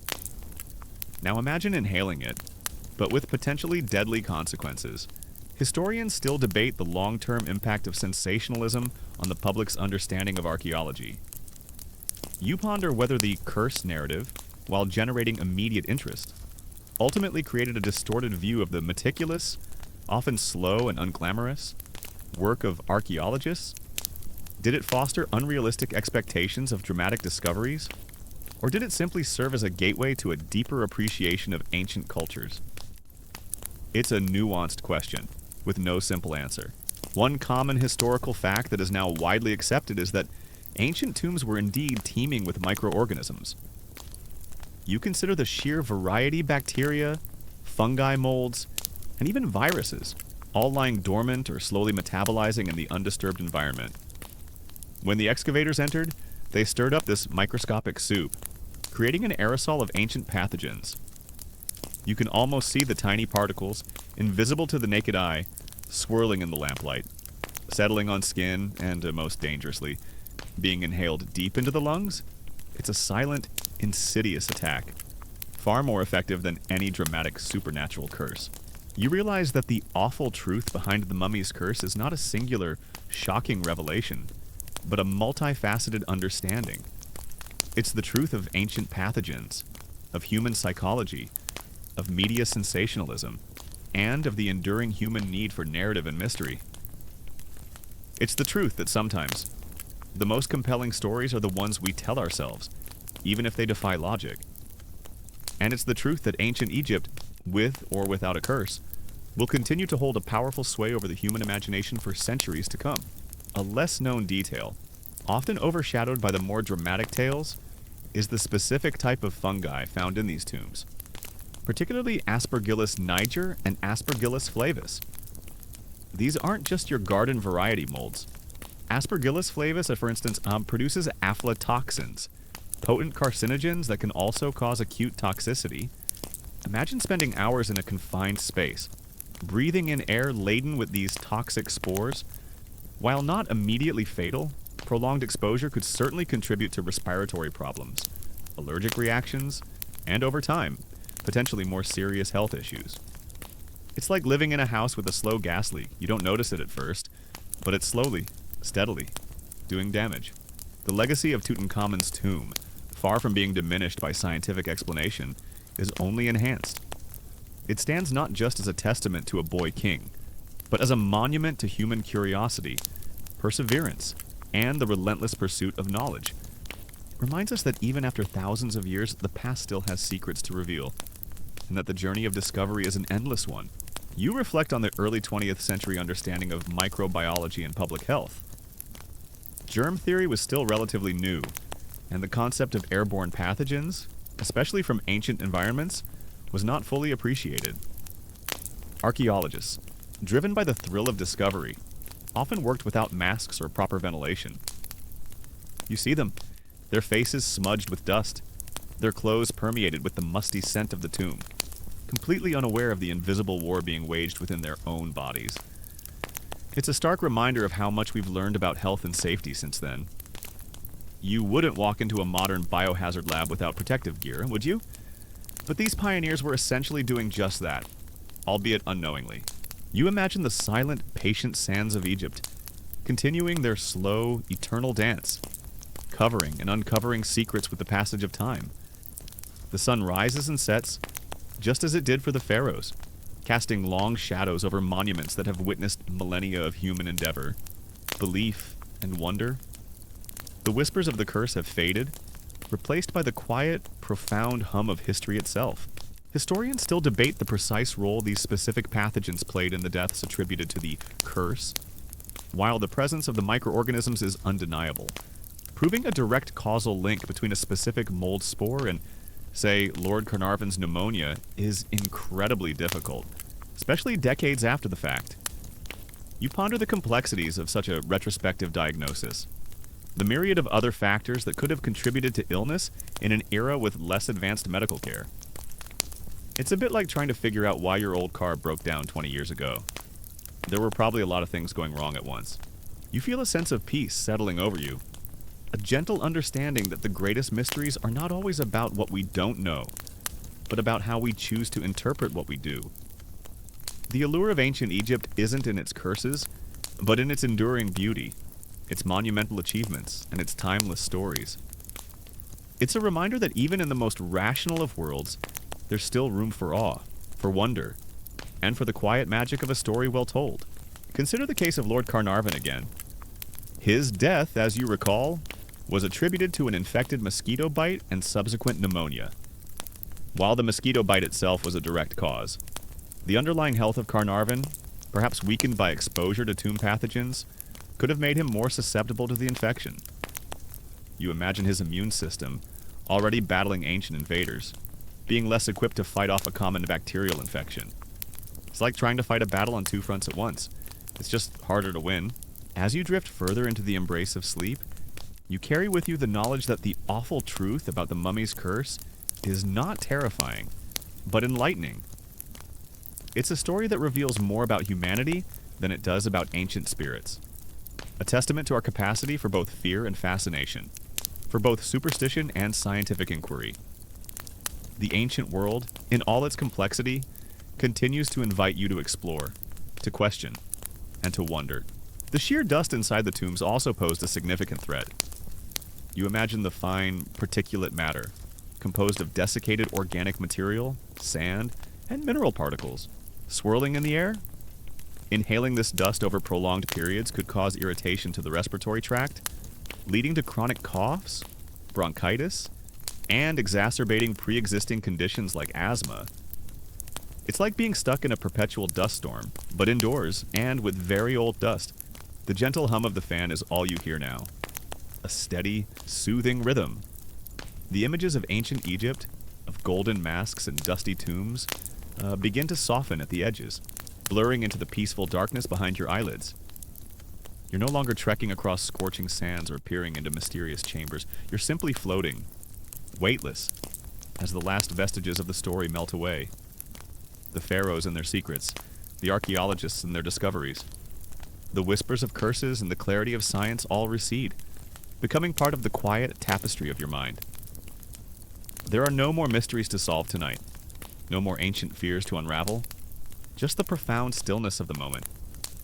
Now imagine inhaling it, but with potentially deadly consequences. Historians still debate the long-term impact of sensationalism on the public's understanding of archaeology. You ponder whether the curse narrative, while generating immediate interest, ultimately created a distorted view of the meticulous, often slow and unglamorous, work of archaeologists. Did it foster unrealistic expectations of dramatic discoveries? Or did it simply serve as a gateway to a deeper appreciation of ancient cultures? It's a nuanced question, with no simple answer. One common historical fact that is now widely accepted is that ancient tombs were indeed teeming with microorganisms. You consider the sheer variety of bacteria, fungi molds, and even viruses, all lying dormant or slowly metabolizing in the undisturbed environment. When the excavators entered, they stirred up this microscopic soup, creating an aerosol of ancient pathogens. You can almost see the tiny particles, invisible to the naked eye, swirling in the lamplight, settling on skin and, most dangerously, being inhaled deep into the lungs. It's a silent, insidious attack, far more effective than any dramatic supernatural curse. You realize that the awful truth behind the mummy's curse is not a singular, shocking revelation, but a multifaceted understanding. It's the truth of ancient pathogens, of human psychology, of media sensationalism, and of the enduring human need for narrative and mystery. It's the truth that sometimes the most compelling stories are the ones we tell ourselves, even if they defy logic. And it's the truth that ancient Egypt, with or without a curse, will continue to hold a powerful sway over the human imagination for centuries to come. A less-known detail, often overshadowed by the more dramatic tales, is the specific type of fungi found in these tombs, particularly Aspergillus niger and Aspergillus flavus. These aren't just your garden variety molds. Aspergillus flavus, for instance, produces aflatoxins, potent carcinogens that can also cause acute toxicity. Imagine spending hours in a confined space, breathing in air laden with these toxic spores. While not immediately fatal, prolonged exposure could certainly contribute to respiratory problems, allergic reactions, and over time, potentially more serious health issues. It's like living in a house with a slow gas leak. You don't notice it at first, but it's slowly, steadily, doing damage. The legacy of Tutankhamun's tomb, far from being diminished by scientific explanation, is only enhanced. It stands not just as a testament to a boy king, but as a monument to human curiosity, perseverance, and the relentless pursuit of knowledge. It reminds us that even after thousands of years, the past still has secrets to reveal, and that the journey of discovery is an endless one. You reflect on the early 20th century understanding of microbiology and public health. Germ theory was still relatively new, and the concept of airborne pathogens, especially from ancient environments, was not fully appreciated. Archaeologists, driven by the thrill of discovery, often worked without masks or proper ventilation. You see them, their faces smudged with dust, their clothes permeated with the musty scent of the tomb, completely unaware of the invisible war being waged within their own bodies. It's a stark reminder of how much we've learned about health and safety since then. You wouldn't walk into a modern biohazard lab without protective gear, would you? But these pioneers were essentially doing just that, albeit unknowingly. You imagine the silent, patient sands of Egypt, continuing their slow, eternal dance, covering and uncovering secrets with the passage of time. The sun rises and sets, just as it did for the pharaohs, casting long shadows over monuments that have witnessed millennia of human endeavor, belief, and wonder. The whispers of the curse have faded, replaced by the quiet, profound hum of history itself. Historians still debate the precise role these specific pathogens played in the deaths attributed to the curse, while the presence of the microorganisms is undeniable. Proving a direct causal link between a specific mold spore and, say, Lord Carnarvon's pneumonia is incredibly difficult, especially decades after the fact. You ponder the complexities of such a retrospective diagnosis, the myriad of other factors that could have contributed to illness in an era with less advanced medical care. It's a bit like trying to figure out why your old car broke down 20 years ago. There were probably a lot of things going wrong at once. You feel a sense of peace settling over you, a gentle understanding that the greatest mysteries are not always about what we don't know, but about how we choose to interpret what we do. The allure of ancient Egypt isn't in its curses, but in its enduring beauty, its monumental achievements, and its timeless stories. It's a reminder that even in the most rational of worlds, there's still room for awe, for wonder, and for the quiet magic of a story well told. Consider the case of Lord Carnarvon again. His death, as you recall, was attributed to an infected mosquito bite and subsequent pneumonia. While the mosquito bite itself was a direct cause, the underlying health of Carnarvon, perhaps weakened by exposure to tomb pathogens, could have made him more susceptible to the infection. You imagine his immune system, already battling ancient invaders, being less equipped to fight off a common bacterial infection. It's like trying to fight a battle on two fronts at once. It's just harder to win. As you drift further into the embrace of sleep, you carry with you the knowledge that the awful truth about the mummy's curse is not terrifying, but enlightening. It's a story that reveals more about humanity than it does about ancient spirits. A testament to our capacity for both fear and fascination, for both superstition and scientific inquiry. The ancient world, in all its complexity, continues to invite you to explore, to question, and to wonder. The sheer dust inside the tombs also posed a significant threat. You imagine the fine, particulate matter, composed of desiccated organic material, sand, and mineral particles, swirling in the air. Inhaling this dust over prolonged periods could cause irritation to the respiratory tract, leading to chronic coughs, bronchitis, and exacerbating pre-existing conditions like asthma. It's like being stuck in a perpetual dust storm, but indoors and with very old dust. The gentle hum of the fan is all you hear now. A steady, soothing rhythm. The images of ancient Egypt, of golden masks and dusty tombs, begin to soften at the edges, blurring into the peaceful darkness behind your eyelids. You're no longer trekking across scorching sands or peering into mysterious chambers. You're simply floating, weightless, as the last vestiges of the story melt away. The pharaohs and their secrets, the archaeologists and their discoveries, the whispers of curses and the clarity of science all recede, becoming part of the quiet tapestry of your mind. There are no more mysteries to solve tonight, no more ancient fears to unravel, Just the profound stillness of the moment,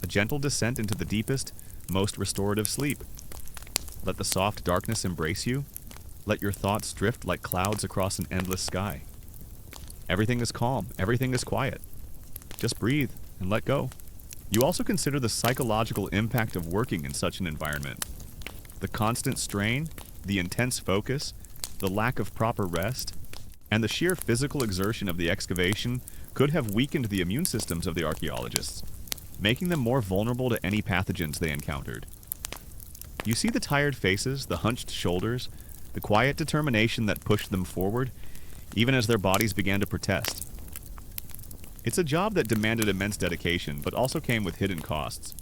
a gentle descent into the deepest, most restorative sleep. Let the soft darkness embrace you. Let your thoughts drift like clouds across an endless sky. Everything is calm, everything is quiet. Just breathe and let go. You also consider the psychological impact of working in such an environment. The constant strain, the intense focus, the lack of proper rest, and the sheer physical exertion of the excavation could have weakened the immune systems of the archaeologists, making them more vulnerable to any pathogens they encountered. You see the tired faces, the hunched shoulders, the quiet determination that pushed them forward, even as their bodies began to protest. It's a job that demanded immense dedication, but also came with hidden costs.